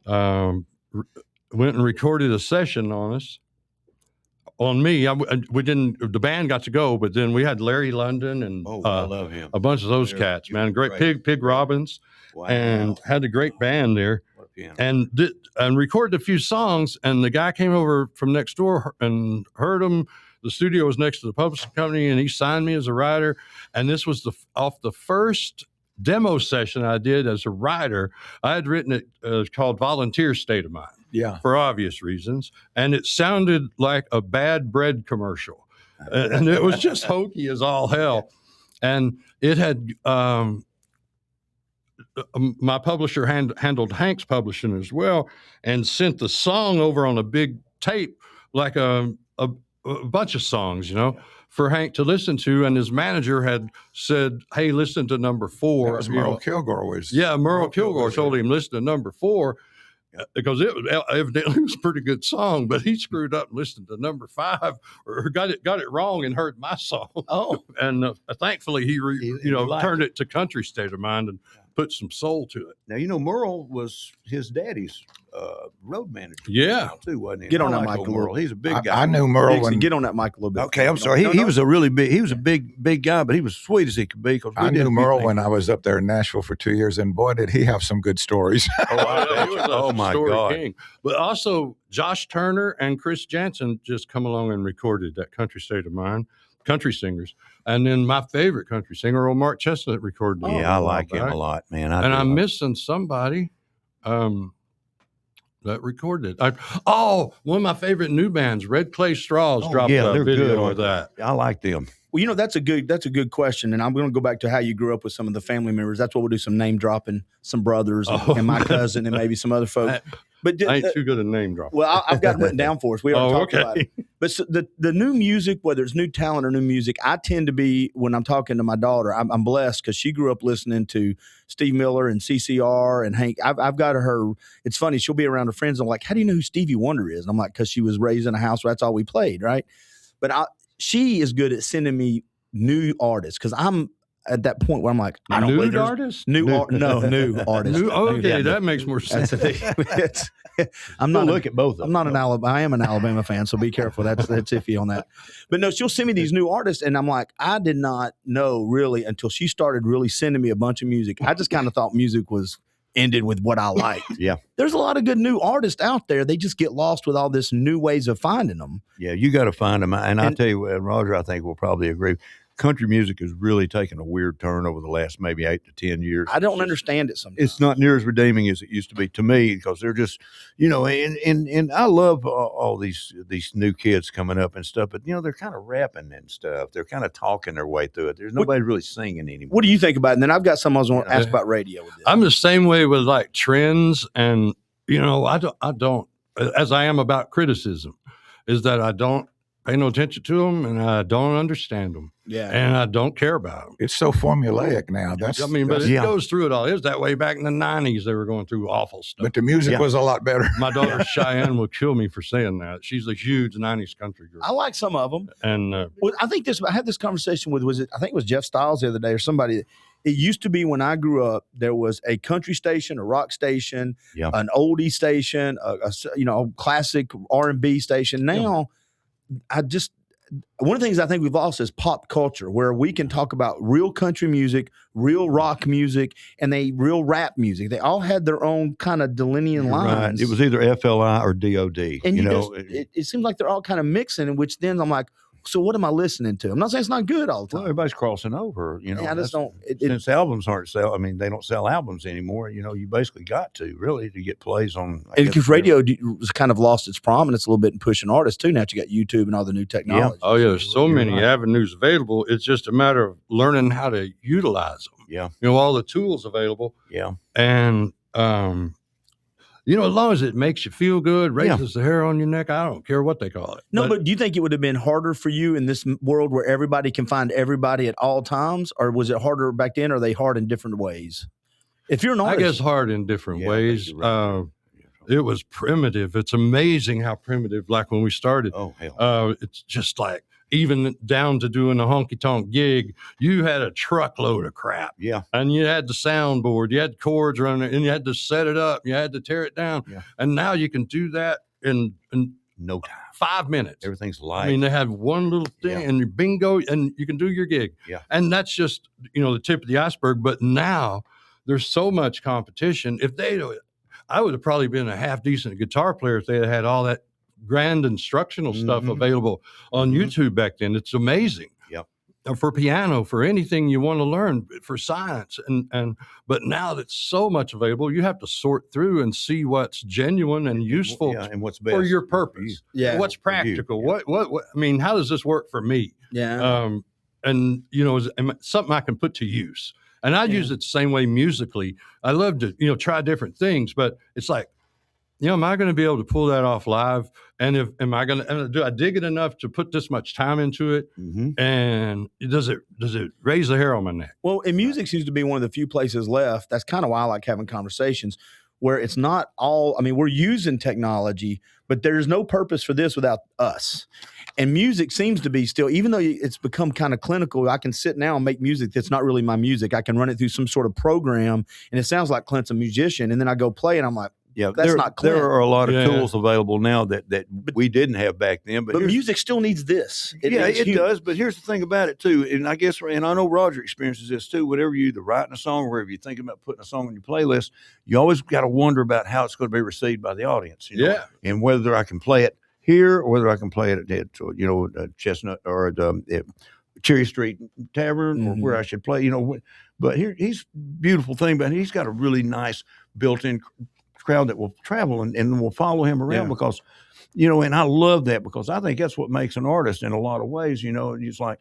went and recorded a session on us. On me, we didn't. The band got to go, but then we had Larry London and I love him. a bunch of those cats, man. Great Pig Robbins, Wow. and had a great band there. What a piano. And recorded a few songs. And the guy came over from next door and heard them. The studio was next to the publishing company, and he signed me as a writer. And this was off the first demo session I did as a writer. I had written it called Volunteer State of Mind. Yeah. For obvious reasons. And it sounded like a bad bread commercial. And it was just hokey as all hell. And it had, my publisher handled Hank's publishing as well, and sent the song over on a big tape, like a bunch of songs, for Hank to listen to. And his manager had said, hey, listen to number 4. That was Merle Kilgore was. Yeah, Merle Kilgore told him, listen to number 4. Because it evidently was a pretty good song, but he screwed up and listened to number 5 or got it wrong and heard my song. Oh, and thankfully he liked turned it to Country State of Mind and put some soul to it. Now, Merle was his daddy's road manager. Yeah. Too, wasn't he? Get on I that like mic a Merle. little. He's a big guy. I knew Merle Dixie, when get on that mic a little bit. Okay, I'm sorry. He was a really big. He was a big guy, but he was sweet as he could be. I knew Merle when I was up there in Nashville for 2 years, and boy, did he have some good stories. Oh my God! King. But also Josh Turner and Chris Jansen just come along and recorded that Country State of Mind, country singers. And then my favorite country singer, old Mark Chestnut, recorded it. Yeah, I like him a lot, man. I'm missing somebody that recorded it. One of my favorite new bands, Red Clay Straws, dropped a they're video good, of that. I like them. Well, that's a good question, and I'm going to go back to how you grew up with some of the family members. That's what we'll do, some name dropping, some brothers, and my cousin, and maybe some other folks. But I ain't too good at name dropping. Well, I've got it written down for us. We already talked about okay. it. But so the new music, whether it's new talent or new music, I tend to be, when I'm talking to my daughter, I'm blessed because she grew up listening to Steve Miller and CCR and Hank. I've got her. It's funny. She'll be around her friends. I'm like, how do you know who Stevie Wonder is? And I'm like, because she was raised in a house where that's all we played, right? But she is good at sending me new artists because I'm at that point where I'm like, I don't believe artists? New artists. Okay, that makes more sense. I'm not look at both of them. I'm not an Alabama. I am an Alabama fan, so be careful. That's iffy on that. But no, she'll send me these new artists, and I'm like, I did not know really until she started really sending me a bunch of music. I just kind of thought music was ended with what I liked. Yeah. There's a lot of good new artists out there. They just get lost with all this new ways of finding them. Yeah, you got to find them. And I'll tell you what, Roger, I think will probably agree. Country music has really taken a weird turn over the last maybe 8 to 10 years. I don't understand it sometimes. It's not near as redeeming as it used to be to me because they're just, and I love all these new kids coming up and stuff, but they're kind of rapping and stuff. They're kind of talking their way through it. There's nobody really singing anymore. What do you think about it? And then I've got something I was going to ask about radio with this. I'm the same way with like trends, and I don't as I am about criticism, is that I don't pay no attention to them and I don't understand them. Yeah. And I don't care about them. It's so formulaic now. But it goes through it all. It was that way back in the 90s. They were going through awful stuff. But the music was a lot better. My daughter Cheyenne will kill me for saying that. She's a huge 90s country girl. I like some of them. And I had this conversation with, I think it was Jeff Stiles the other day or somebody. It used to be when I grew up, there was a country station, a rock station, an oldie station, a classic R&B station. Now, one of the things I think we've lost is pop culture, where we can talk about real country music, real rock music, and real rap music. They all had their own kind of delineating You're right. lines. It was either FLI or DOD. and you you know, just, it seems like they're all kind of mixing, in which then I'm like, so what am I listening to? I'm not saying it's not good all the well, time. everybody's crossing over. You know, I just don't. Since albums aren't sell. I mean, they don't sell albums anymore. You know, you basically got to really to get plays on. Because radio was kind of lost its prominence a little bit in pushing artists too. Now that you got YouTube and all the new technology. Oh yeah, there's so many right. avenues available. It's just a matter of learning how to utilize them. Yeah. You know, all the tools available. Yeah. And you know, as long as it makes you feel good, raises the hair on your neck, I don't care what they call it. No, but do you think it would have been harder for you in this world where everybody can find everybody at all times, or was it harder back then? Or are they hard in different ways? If you're an I artist, guess hard in different Yeah, I think ways. you're right. It was primitive. It's amazing how primitive. Like when we started, Oh hell. it's just like even down to doing a honky tonk gig, you had a truckload of crap. Yeah. And you had the soundboard, you had chords running, and you had to set it up, you had to tear it down. Yeah. And now you can do that in No time. 5 minutes. Everything's live. I mean, they have one little thing and you bingo, and you can do your gig. Yeah. And that's just, you know, the tip of the iceberg. But now there's so much competition. I would have probably been a half decent guitar player if they had all that grand instructional stuff available on YouTube back then. It's amazing. Yep. For piano, for anything you want to learn, for science, but now that's so much available, you have to sort through and see what's genuine and useful and what's best for your purpose. Yeah. What's practical? Yeah. What? I mean, how does this work for me? yeah, And you know, something I can put to use. And I use it the same way musically. I love to, you know, try different things, but it's like, you know, am I going to be able to pull that off live? And am I going to, do I dig it enough to put this much time into it? Mm-hmm. And does it raise the hair on my neck? well, and music seems to be one of the few places left. That's kind of why I like having conversations where it's not all. I mean, we're using technology, but there's no purpose for this without us. And music seems to be still, even though it's become kind of clinical, I can sit now and make music that's not really my music. I can run it through some sort of program, and it sounds like Clint's a musician. And then I go play, and I'm like, Yeah, that's not Clint. There are a lot of Yeah. tools available now that we didn't have back then. But music still needs this. It does. But here's the thing about it too, and I guess, and I know Roger experiences this too. Whenever you're either writing a song or wherever you're thinking about putting a song on your playlist, you always got to wonder about how it's going to be received by the audience. You know? Yeah. And whether I can play it here or whether I can play it at you know, Chestnut or at Cherry Street Tavern or where I should play. You know, but he's beautiful thing, but he's got a really nice built-in crowd that will travel and will follow him around because, you know, and I love that because I think that's what makes an artist in a lot of ways, you know. It's like,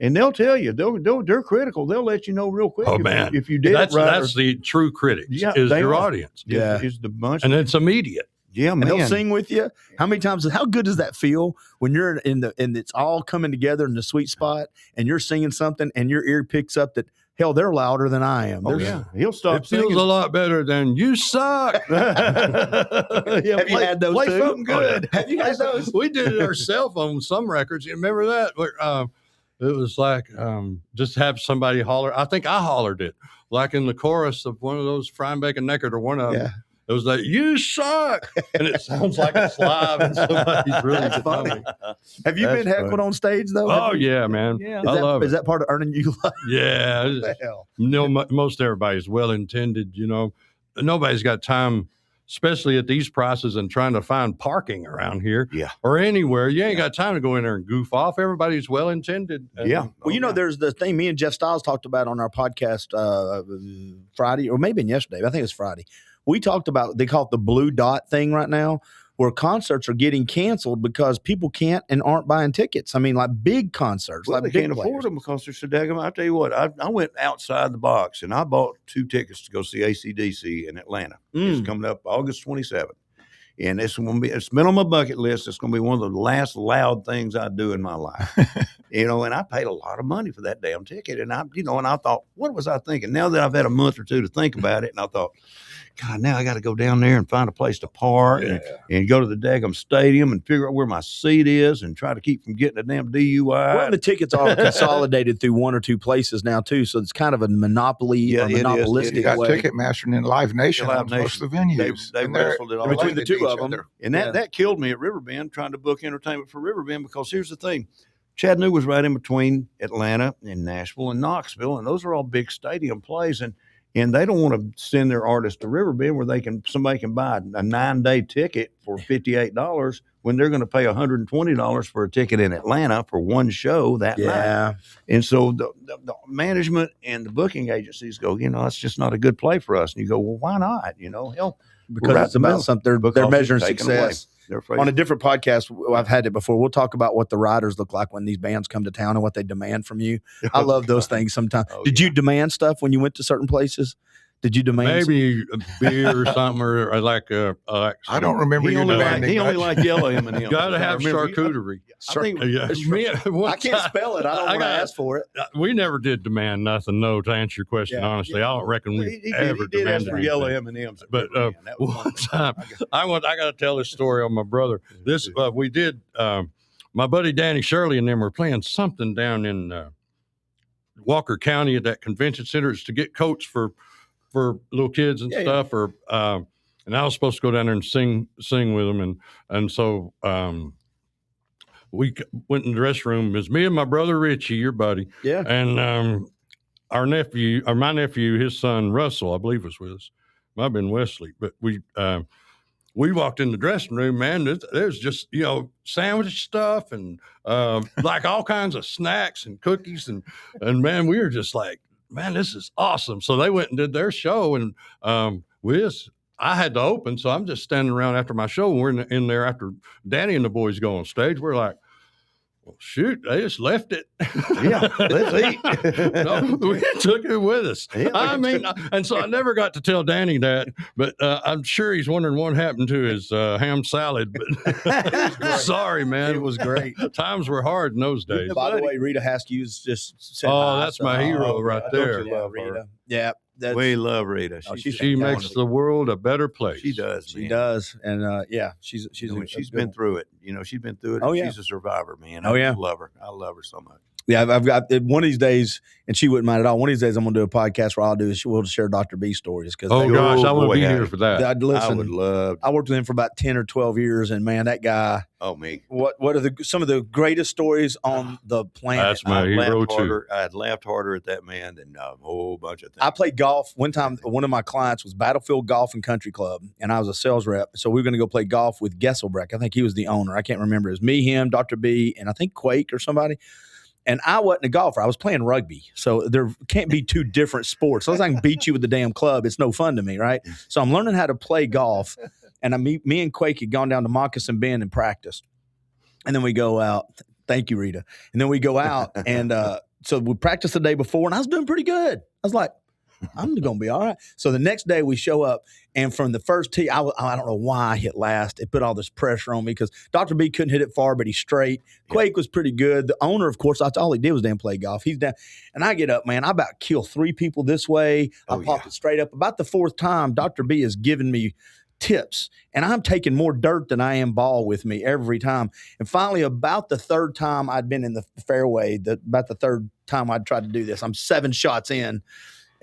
and they'll tell you, they're critical. They'll let you know real quick. Oh man, if you did that's it right, that's the true critics. Yeah, is they your are. audience. is the bunch, And it's immediate. yeah, And man. they'll sing with you. How many times? How good does that feel when you're and it's all coming together in the sweet spot, and you're singing something, and your ear picks up that hell, they're louder than I am. Oh They're- yeah, he'll stop It feels singing. a lot better than you suck. Yeah, Have you had those play too? something good. Have you guys those? We did it ourselves on some records. You remember that? It was like just have somebody holler. I think I hollered it, like in the chorus of one of those Frying Bacon Neckard or one of them. Yeah. It was like, you suck. And it sounds like it's live and somebody's really That's funny. funny. Have you That's been heckled funny. on stage though? Oh, yeah, man. Yeah. Is I that, love is it. that part of earning you love? Yeah. What the hell? You know, most everybody's well-intended, you know. Nobody's got time, especially at these prices and trying to find parking around here Yeah. or anywhere. You ain't got time to go in there and goof off. Everybody's well-intended. And- Yeah. Well, you know, there's the thing me and Jeff Styles talked about on our podcast Friday, or maybe yesterday. I think it's Friday. We talked about, they call it the blue dot thing right now, where concerts are getting canceled because people can't and aren't buying tickets. I mean, like big concerts, Well, like they big can't players. afford them because they're so daggum. I tell you what, I went outside the box and I bought 2 tickets to go see AC/DC in Atlanta. It's coming up August 27th. And it's been on my bucket list. It's going to be one of the last loud things I do in my life. You know, and I paid a lot of money for that damn ticket. And I thought, what was I thinking? Now that I've had a month or two to think about it, and I thought, God, now I got to go down there and find a place to park and go to the daggum stadium and figure out where my seat is and try to keep from getting a damn DUI. Well, the tickets are consolidated through 1 or 2 places now too, so it's kind of a monopoly, Yeah, or it is. monopolistic You got way. Ticketmaster and Live Nation Live owns most Nation. of the venues. They And they're wrestled it all related between the to two each of them. other. And that killed me at Riverbend trying to book entertainment for Riverbend because here's the thing. Chattanooga was right in between Atlanta and Nashville and Knoxville, and those are all big stadium plays. And they don't want to send their artist to Riverbend where somebody can buy a 9-day ticket for $58 when they're going to pay $120 for a ticket in Atlanta for one show that night. And so the management and the booking agencies go, it's just not a good play for us. And you go, well, why not? Hell, because it's about something. They're measuring success. On a different podcast, I've had it before. We'll talk about what the riders look like when these bands come to town and what they demand from you. I love those things sometimes. Did you demand stuff when you went to certain places? Did you demand maybe a beer or something, or like I don't remember you demanding. He only liked yellow M&Ms. Got to have charcuterie. I can't spell it. I don't want to ask for it. We never did demand nothing. No, to answer your question honestly, I don't reckon we ever demanded for yellow M&Ms. But one time, I got to tell this story on my brother. This we did. My buddy Danny Shirley and them were playing something down in Walker County at that convention center. It's to get coats for little kids and stuff, or and I was supposed to go down there and sing with them, and so we went in the dressing room. It was me and my brother Richie, your buddy, and my nephew, his son Russell, I believe was with us. Might have been Wesley, but we walked in the dressing room, man. There's just sandwich stuff and like all kinds of snacks and cookies, and man, we were just like, man, this is awesome. So they went and did their show, and I had to open, so I'm just standing around after my show, and we're in there after Danny and the boys go on stage. We're like, well, shoot, they just left it. Yeah, let's eat. No, we took it with us. Yeah, and so I never got to tell Danny that, but I'm sure he's wondering what happened to his ham salad. But sorry, man. It was great. Times were hard in those days. By the way, Rita Haskew's just said that's my hero right there. Love Rita. Yeah. We love Rita. She makes the world a better place. She does. She does. And she's been through it. She's been through it. She's a survivor, man. I love her. I love her so much. Yeah, I've got one of these days, and she wouldn't mind at all. One of these days, I'm going to do a podcast where we'll share Dr. B stories. Gosh, I want to be here for that. Listen, I would love. I worked with him for about 10 or 12 years, and man, that guy. Oh, me. What are some of the greatest stories on the planet? That's my hero too. I'd laughed harder at that man than a whole bunch of things. I played golf one time. One of my clients was Battlefield Golf and Country Club, and I was a sales rep. So we were going to go play golf with Gesselbrecht. I think he was the owner. I can't remember. It was me, him, Dr. B, and I think Quake or somebody. And I wasn't a golfer. I was playing rugby. So there can't be two different sports. Unless I can beat you with the damn club, it's no fun to me, right? So I'm learning how to play golf. And me and Quake had gone down to Moccasin Bend and practiced. And then we go out. Thank you, Rita. And then we go out. And so we practiced the day before, and I was doing pretty good. I was like, I'm going to be all right. So the next day we show up, and from the first tee, I don't know why I hit last. It put all this pressure on me because Dr. B couldn't hit it far, but he's straight. Quake was pretty good. The owner, of course, that's all he did was damn play golf. He's down. And I get up, man. I about kill 3 people this way. I pop it straight up. About the 4th time, Dr. B has given me tips, and I'm taking more dirt than I am ball with me every time. And finally, about the 3rd time I'd been in the fairway, about the 3rd time I'd tried to do this, I'm 7 shots in.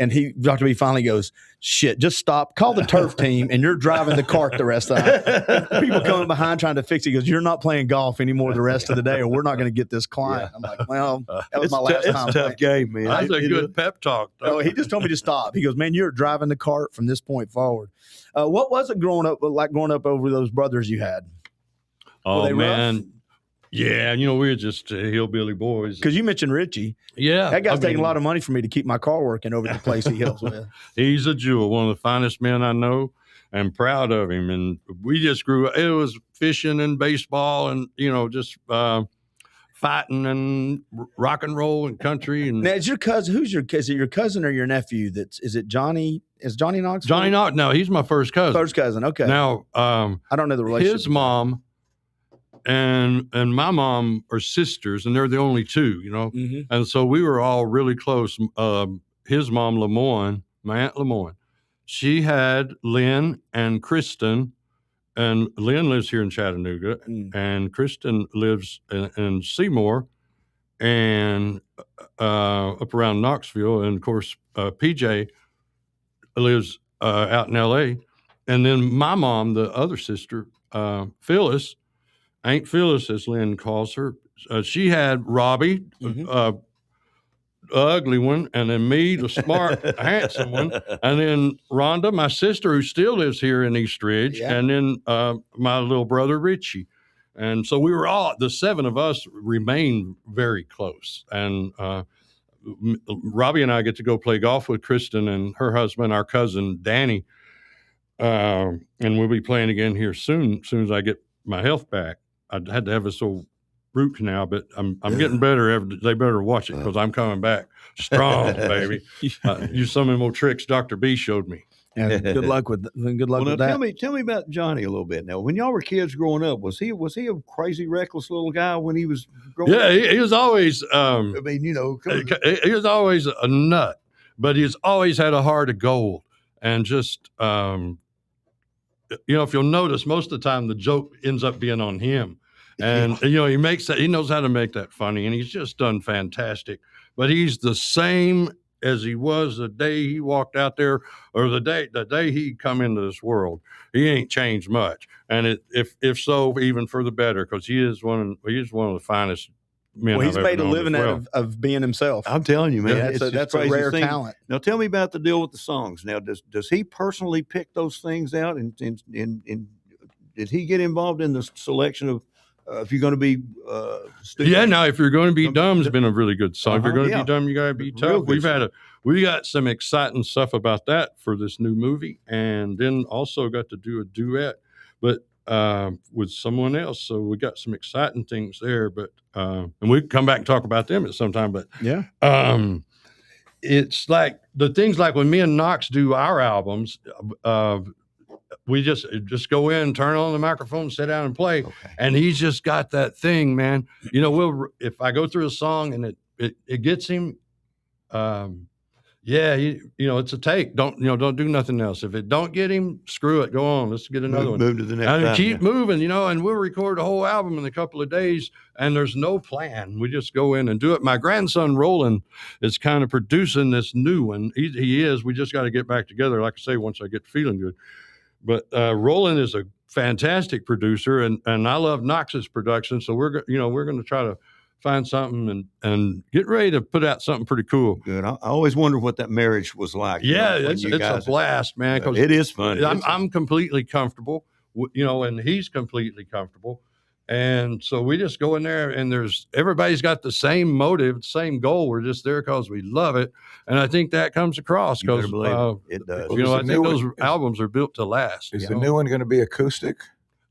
And Dr. B finally goes, shit, just stop. Call the turf team, and you're driving the cart the rest of the time. People coming behind trying to fix it. He goes, you're not playing golf anymore the rest of the day, or we're not going to get this client. I'm like, well, that was my last time. It's a tough game, man. That's a good pep talk. No, he just told me to stop. He goes, man, you're driving the cart from this point forward. What was it growing up over those brothers you had? Oh, man. Rough? Yeah, we were just hillbilly boys. Because you mentioned Richie. Yeah. That guy's taking a lot of money for me to keep my car working over the place he helps with. He's a jewel, one of the finest men I know. I'm proud of him. And we just grew up. It was fishing and baseball and, just fighting and rock and roll and country. And now, is your cousin, is it your cousin or your nephew? Is it Johnny? Is Johnny Knox? Johnny Knox. No, he's my first cousin. First cousin. Okay. Now, I don't know the relationship. His mom and my mom are sisters, and they're the only 2, Mm-hmm. And so we were all really close. His mom, Lemoyne, my Aunt Lemoyne, she had Lynn and Kristen, and Lynn lives here in Chattanooga, and Kristen lives in Seymour and up around Knoxville. And, of course, PJ lives out in L.A. And then my mom, the other sister, Phyllis, Aunt Phyllis, as Lynn calls her, she had Robbie, the ugly one, and then me, the smart, handsome one, and then Rhonda, my sister, who still lives here in East Ridge, Yeah. and then my little brother Richie. And so we were the 7 of us remained very close. And Robbie and I get to go play golf with Kristen and her husband, our cousin Danny. And we'll be playing again here soon as I get my health back. I had to have this old root canal, but I'm getting better. They better watch it because I'm coming back strong, baby. Use some of them old tricks Dr. B showed me. Yeah, good luck with Now, that. tell me about Johnny a little bit. Now, when y'all were kids growing up, was he a crazy, reckless little guy when he was growing up? Yeah, he was always. I mean, you know, He was always a nut, but he's always had a heart of gold. And just, if you'll notice, most of the time the joke ends up being on him. And, he knows how to make that funny, and he's just done fantastic. But he's the same as he was the day he walked out there, or the day he come into this world. He ain't changed much. And if so, even for the better, because he is one of the finest men. Well, he's I've ever made a known living as out well. of being himself. I'm telling you, man, Yeah, it's that's just a rare thing. talent. Now, tell me about the deal with the songs. Now, does he personally pick those things out, and did he get involved in the selection of if you're going to be stupid? Yeah, now if you're going to be dumb, has been a really good song. If you're going to Yeah. be dumb, you got to be Real tough. good We got some exciting stuff about that for this new movie, and then also got to do a duet, but with someone else. So we got some exciting things there. But and we can come back and talk about them at some time. But Yeah. It's like the things like when me and Knox do our albums. We just go in, turn on the microphone, sit down and play. Okay. And he's just got that thing, man. If I go through a song and it gets him, it's a take. Don't do nothing else. If it don't get him, screw it. Go on. Let's get another one. Move to the next And time, keep moving, and we'll record a whole album in a couple of days, and there's no plan. We just go in and do it. My grandson Roland is kind of producing this new one. He is. We just got to get back together, like I say, once I get feeling good. But Roland is a fantastic producer, and I love Knox's production. So we're going to try to find something and get ready to put out something pretty cool. Good. I always wondered what that marriage was like. Yeah, it's a blast, man. Because it is fun. I'm completely comfortable, and he's completely comfortable. And so we just go in there, and everybody's got the same motive, same goal. We're just there because we love it, and I think that comes across because it does. I think those albums are built to last. Is the new one going to be acoustic?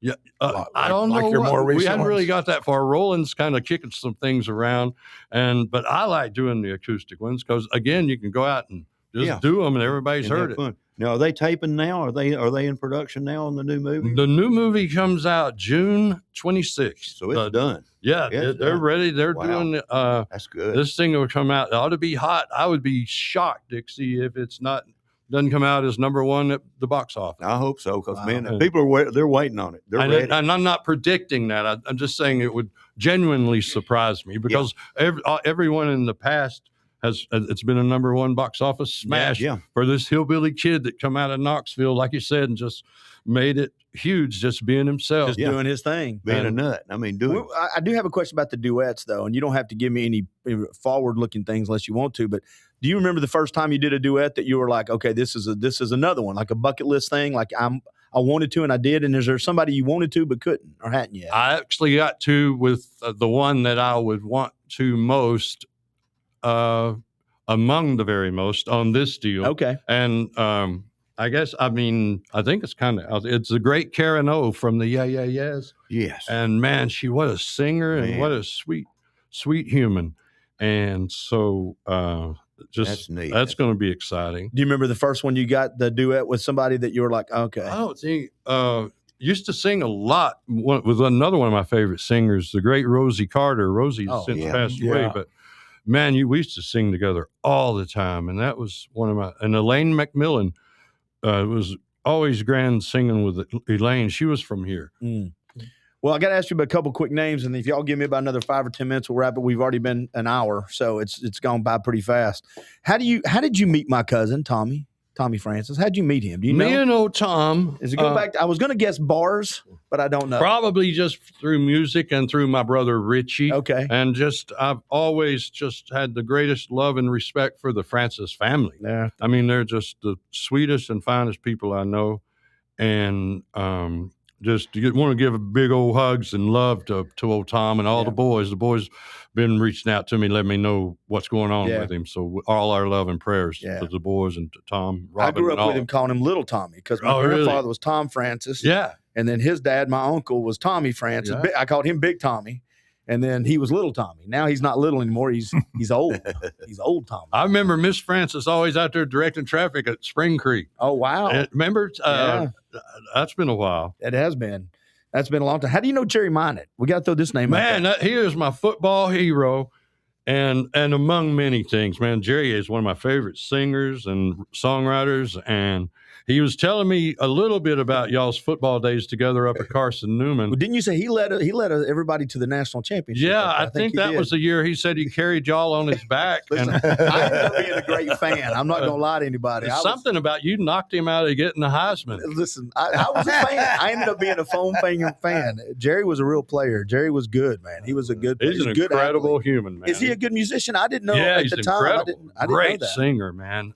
Yeah, I don't know. your more recent we hadn't really ones? got that far. Roland's kind of kicking some things around, but I like doing the acoustic ones because again, you can go out and just do them, and everybody's heard it. Fun. Now, are they taping now? Are they in production now on the new movie? The new movie comes out June 26th. So it's done. Yeah, they're done. ready. They're doing. That's good. This thing will come out. It ought to be hot. I would be shocked, Dixie, if it's doesn't come out as number one at the box office. I hope so, because man, people they're waiting on it. They're ready. And I'm not predicting that. I'm just saying it would genuinely surprise me because everyone in the past it's been a number one box office smash for this hillbilly kid that come out of Knoxville, like you said, and just made it huge, just being himself, just doing his thing, being a nut. I mean, I do have a question about the duets, though, and you don't have to give me any forward-looking things unless you want to. But do you remember the first time you did a duet that you were like, okay, this is another one, like a bucket list thing, like I wanted to and I did? And is there somebody you wanted to but couldn't or hadn't yet? I actually got to with the one that I would want to most. Among the very most on this deal. Okay. And I think it's a great Karen O from the Yeah Yeah Yeahs. Yes. And man, what a singer and what a sweet human. And so that's neat. That's going to be exciting. Do you remember the first one you got the duet with somebody that you were like, okay? I don't think used to sing a lot with another one of my favorite singers, the great Rosie Carter. Rosie's since passed away, but man, we used to sing together all the time, and that was one of and Elaine McMillan was always grand singing with Elaine. She was from here. Mm. Well, I got to ask you about a couple quick names, and if y'all give me about another 5 or 10 minutes, we'll wrap it. We've already been an hour, so it's gone by pretty fast. How did you meet my cousin, Tommy Tommy Francis? How'd you meet him? Do you Me know? and old Tom. Is it go back? I was going to guess bars, but I don't know. Probably just through music and through my brother Richie. Okay. And I've always just had the greatest love and respect for the Francis family. Yeah. I mean, they're just the sweetest and finest people I know. And just want to give big old hugs and love to old Tom and all the boys. The boys been reaching out to me, letting me know what's going on with him. So all our love and prayers to the boys and to Tom, Robin. I grew and up all. with him calling him Little Tommy because my grandfather was Tom Francis. Yeah. And then his dad, my uncle, was Tommy Francis. Yeah. I called him Big Tommy. And then he was Little Tommy. Now he's not little anymore. He's old. He's old Tommy. I remember Miss Francis always out there directing traffic at Spring Creek. Oh, wow. Remember? That's been a while. It has been. That's been a long time. How do you know Jerry Minot? We got to throw this name out there. He is my football hero. And among many things, man, Jerry is one of my favorite singers and songwriters. And he was telling me a little bit about y'all's football days together up at Carson Newman. Well, didn't you say he led everybody to the national championship? Yeah, I think that was the year he said he carried y'all on his back. Listen, I ended up being a great fan. I'm not going to lie to anybody. Something about you knocked him out of getting the Heisman. Listen, I was a fan. I ended up being a foam finger fan. Jerry was a real player. Jerry was good, man. He was a good player. He's an incredible human, man. Is he a good musician? I didn't know at the he's time. Incredible. I didn't Great know that. Singer, man.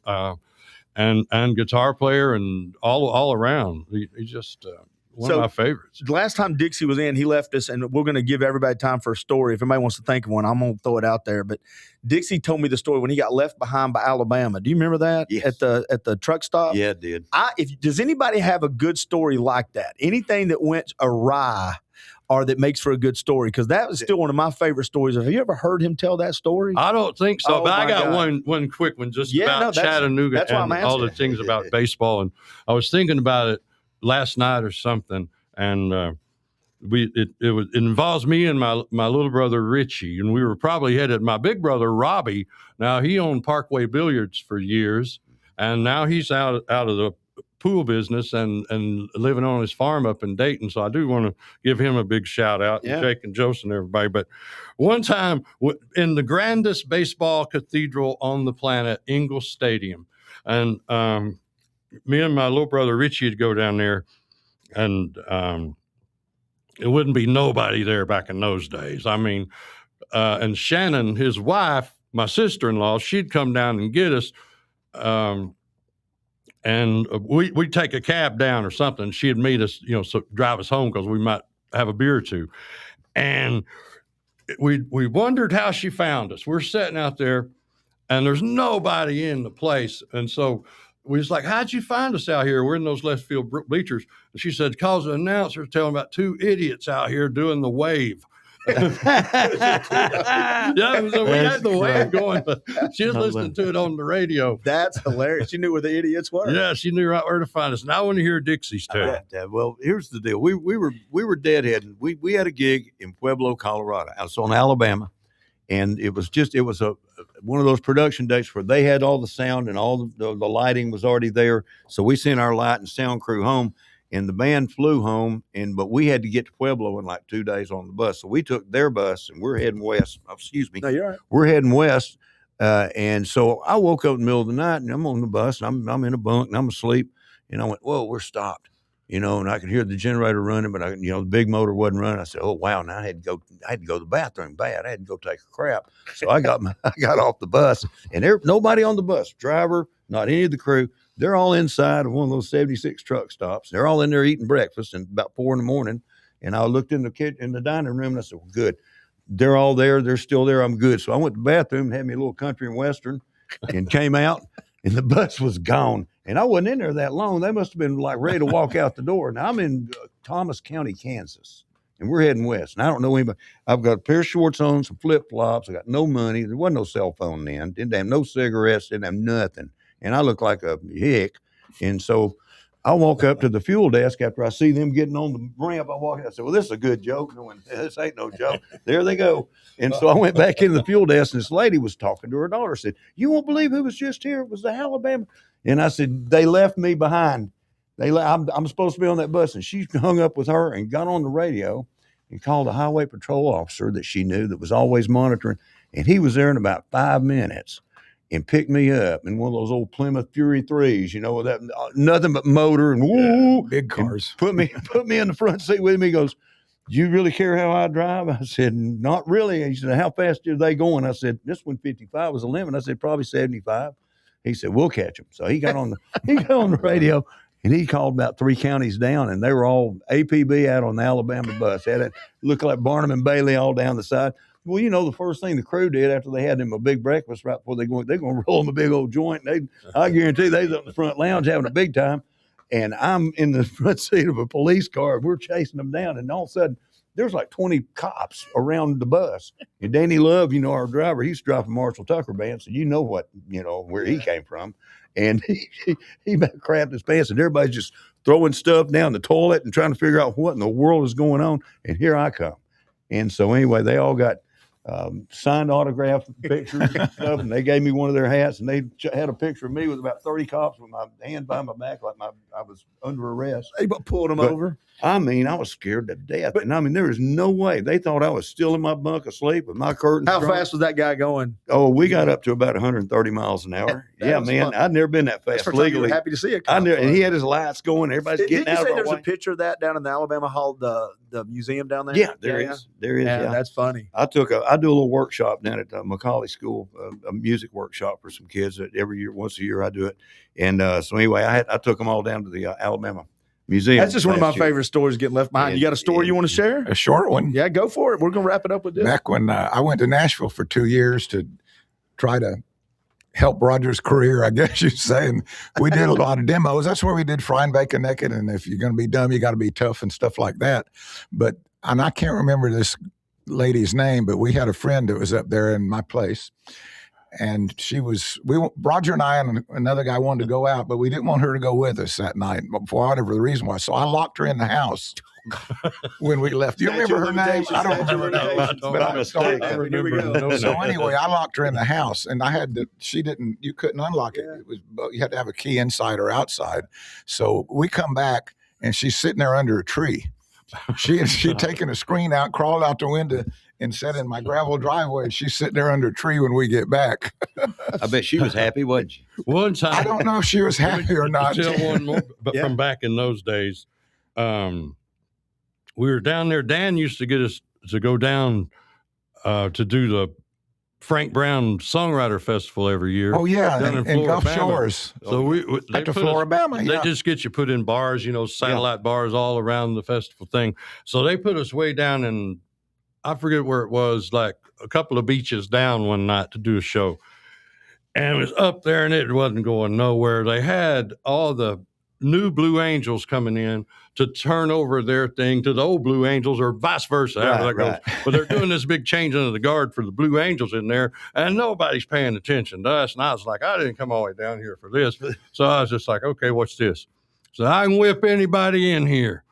And guitar player and all around. He's just one of my favorites. The last time Dixie was in, he left us, and we're going to give everybody time for a story. If anybody wants to think of one, I'm going to throw it out there. But Dixie told me the story when he got left behind by Alabama. Do you remember that? Yes. At the truck stop? Yeah, it did. Does anybody have a good story like that? Anything that went awry or that makes for a good story? Because that was still one of my favorite stories. Have you ever heard him tell that story? I don't think so, Oh, but I my got God. one quick one just Yeah, about no, Chattanooga that's why and I'm all the asking. things about baseball. And I was thinking about it last night or something, and it involves me and my little brother Richie, and we were probably headed. My big brother Robbie, now he owned Parkway Billiards for years, and now he's out of the pool business and living on his farm up in Dayton. So I do want to give him a big shout out, and Jake and Joseph and everybody. But one time in the grandest baseball cathedral on the planet, Ingalls Stadium, and me and my little brother Richie would go down there, and it wouldn't be nobody there back in those days. I mean, and Shannon, his wife, my sister-in-law, she'd come down and get us. And we'd take a cab down or something. She'd meet us, so drive us home because we might have a beer or two. And we wondered how she found us. We're sitting out there, and there's nobody in the place. And so we was like, how'd you find us out here? We're in those left field bleachers. And she said, because the announcer's telling about two idiots out here doing the wave. So we had the wave going, but she was listening to it on the radio. That's hilarious. She knew where the idiots were. Yeah, she knew right where to find us. Now I want to hear Dixie's tale. Well, here's the deal. We were deadheading. We had a gig in Pueblo, Colorado. I was on Alabama, and it was one of those production dates where they had all the sound and all the lighting was already there. So we sent our light and sound crew home. And the band flew home, but we had to get to Pueblo in like 2 days on the bus. So we took their bus, and we're heading west. Excuse me. No, you're right. We're heading west. And so I woke up in the middle of the night, and I'm on the bus, and I'm in a bunk, and I'm asleep. And I went, whoa, we're stopped. And I could hear the generator running, but the big motor wasn't running. I said, oh, wow, now I had to go to the bathroom bad. I had to go take a crap. So I got off the bus, and nobody on the bus, driver, not any of the crew. They're all inside of one of those 76 truck stops. They're all in there eating breakfast, and about 4 a.m. And I looked in the dining room, and I said, well, good. They're all there. They're still there. I'm good. So I went to the bathroom and had me a little country and western and came out, and the bus was gone. And I wasn't in there that long. They must have been like ready to walk out the door. Now I'm in Thomas County, Kansas, and we're heading west. And I don't know anybody. I've got a pair of shorts on, some flip-flops. I got no money. There wasn't no cell phone then. Didn't have no cigarettes. Didn't have nothing. And I look like a hick. And so I walk up to the fuel desk after I see them getting on the ramp. I walk in. I said, well, this is a good joke. No one, this ain't no joke. There they go. And so I went back into the fuel desk, and this lady was talking to her daughter. Said, you won't believe who was just here. It was the Alabama. And I said, they left me behind. I'm supposed to be on that bus. And she hung up with her and got on the radio and called a highway patrol officer that she knew that was always monitoring. And he was there in about 5 minutes. and picked me up in one of those old Plymouth Fury 3s, with that nothing but motor and woo, big cars. Put me in the front seat with him. He goes, "Do you really care how I drive?" I said, "Not really." He said, "How fast are they going?" I said, "This one 55 was the limit." I said, "Probably 75." He said, "We'll catch them." So he got on the radio, and he called about 3 counties down, and they were all APB out on the Alabama bus. Had it looked like Barnum and Bailey all down the side. Well, the first thing the crew did after they had them a big breakfast right before they're going to roll them a big old joint. I guarantee they was up in the front lounge having a big time. And I'm in the front seat of a police car. We're chasing them down. And all of a sudden, there's like 20 cops around the bus. And Danny Love, our driver, he's dropping Marshall Tucker band. So where he came from. And he about crapped his pants. And everybody's just throwing stuff down the toilet and trying to figure out what in the world is going on. And here I come. And so anyway, they all got signed autograph pictures and stuff, and they gave me one of their hats, and they had a picture of me with about 30 cops with my hand behind my back like I was under arrest. They pulled them over. I was scared to death. And there was no way. They thought I was still in my bunk asleep with my curtains How drawn. fast was that guy going? Oh, we got up to about 130 miles an hour. Yeah, man. I'd never been that fast legally. Happy to see it. And he had his lights going. Everybody's getting out of our way. Did you say there's a picture of that down in the Alabama Hall, the museum down there? Yeah, there is. There is. Yeah, that's funny. I do a little workshop down at Macaulay School, a music workshop for some kids that every year, once a year I do it. And so anyway, I took them all down to the Alabama Museum. That's just one of my favorite stories getting left behind. You got a story you want to share? A short one. Yeah, go for it. We're going to wrap it up with this. Back when I went to Nashville for 2 years to try to help Roger's career, I guess you'd say. And we did a lot of demos. That's where we did Frying Bacon Naked. And if you're going to be dumb, you got to be tough and stuff like that. And I can't remember this lady's name, but we had a friend that was up there in my place. And Roger and I and another guy wanted to go out, but we didn't want her to go with us that night for whatever the reason was. So I locked her in the house when we left. Do you remember her name? I don't remember her name. So anyway, I locked her in the house, and you couldn't unlock it. You had to have a key inside or outside. So we come back, and she's sitting there under a tree. She'd taken a screen out, crawled out the window, and sat in my gravel driveway. She's sitting there under a tree when we get back. I bet she was happy, wasn't she? One time, I don't know if she was happy or not. Tell one more, but from back in those days, we were down there. Dan used to get us to go down to do the Frank Brown Songwriter Festival every year. Oh yeah, down in Gulf Shores. So Back to Floribama. They just get you put in bars, satellite bars all around the festival thing. So they put us way down in, I forget where it was, like a couple of beaches down one night to do a show. And it was up there and it wasn't going nowhere. They had all the new Blue Angels coming in to turn over their thing to the old Blue Angels, or vice versa, however that goes. But they're doing this big change under the guard for the Blue Angels in there, and nobody's paying attention to us. And I was like, I didn't come all the way down here for this. So I was just like, okay, what's this? So I can whip anybody in here.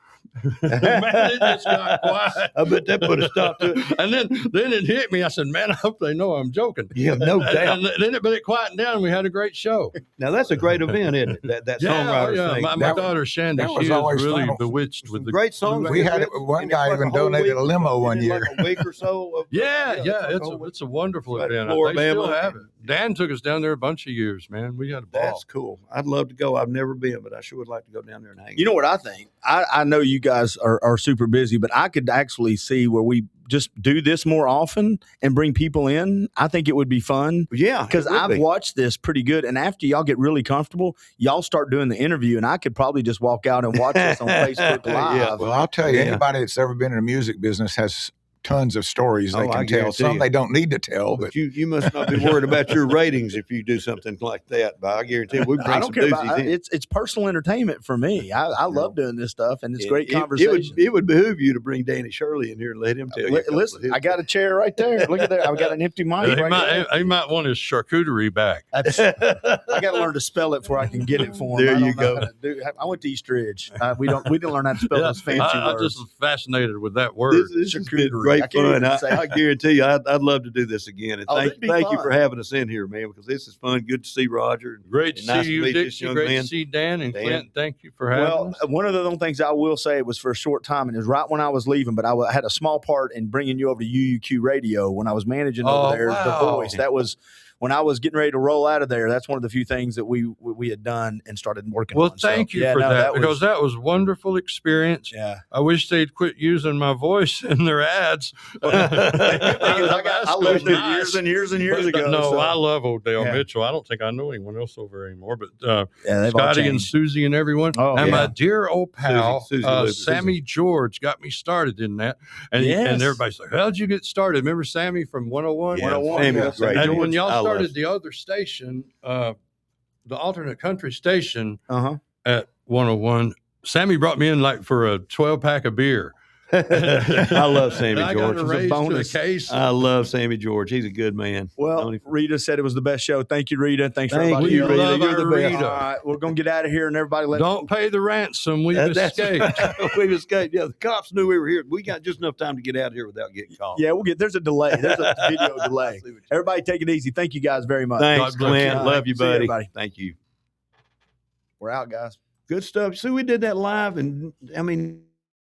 Man, it just got quiet. I bet that put a stop to it. And then it hit me. I said, man, I hope they know I'm joking. Yeah, no doubt. But it quieted down and we had a great show. Now, that's a great event, isn't it? That Songwriter thing. My daughter, Shandy, she is really bewitched with the great songs. We had one guy even donated a limo one year. Like a week or so. It's a wonderful event. They still have it. Dan took us down there a bunch of years, man. We had a ball. That's cool. I'd love to go. I've never been, but I sure would like to go down there and hang. You know what I think? I know you guys are super busy, but I could actually see where we just do this more often and bring people in. I think it would be fun. Yeah. Because I've watched this pretty good. And after y'all get really comfortable, y'all start doing the interview, and I could probably just walk out and watch this on Facebook Live. Yeah. Well, I'll tell you, anybody that's ever been in the music business has tons of stories they can tell. Some they don't need to tell. But you must not be worried about your ratings if you do something like that. But I guarantee we bring some doozies in. It's personal entertainment for me. I love doing this stuff, and it's great conversation. It would behoove you to bring Danny Shirley in here and let him tell you. Listen, I got a chair right there. Look at that. I've got an empty mic He might want his charcuterie back. I got to learn to spell it before I can get it for him. There you go. I went to East Ridge. We didn't learn how to spell those fancy words. I'm just fascinated with that word. This has been great fun. I guarantee you, I'd love to do this again. And thank you for having us in here, man, because this is fun. Good to see Roger. Great to see you, Dixie. Great to see Dan and Clint. Thank you for having us. One of the little things I will say, it was for a short time, and it was right when I was leaving, but I had a small part in bringing you over to UUQ Radio when I was managing over there, The Voice. That was when I was getting ready to roll out of there, that's one of the few things that we had done and started working Well, on. thank you for that, because that was a wonderful experience. Yeah. I wish they'd quit using my voice in their ads. I left it years and years and years ago. No, so. I love Odell Yeah. Mitchell. I don't think I know anyone else over anymore, but They've all Scotty and changed. Susie and everyone. Oh, and yeah. my dear old pal, Susie lives- Sammy George, got me started in that. And, Yes. and everybody's like, how'd you get started? Remember Sammy from 101? Yeah, 101, Sammy yeah. was great. And when I y'all love started the other station, the alternate country station Uh-huh. at 101, Sammy brought me in like for a 12-pack of beer. I love Sammy I George. got a It's a raise to bonus. the case. I love Sammy George. He's a good man. Well, Rita said it was the best show. Thank you, Rita. Thanks for Thank everybody. you, We Rita. love You're the our best. Rita. All right, we're going to get out of here and everybody Don't pay the ransom. We've escaped. We've escaped. Yeah, the cops knew we were here. We got just enough time to get out of here without getting caught. Yeah, there's a delay. There's a video delay. Everybody take it easy. Thank you guys very much. Thanks, God bless Clint. you. Love you, See you, buddy. everybody. Thank you. We're out, guys. Good stuff. So we did that live, and I mean,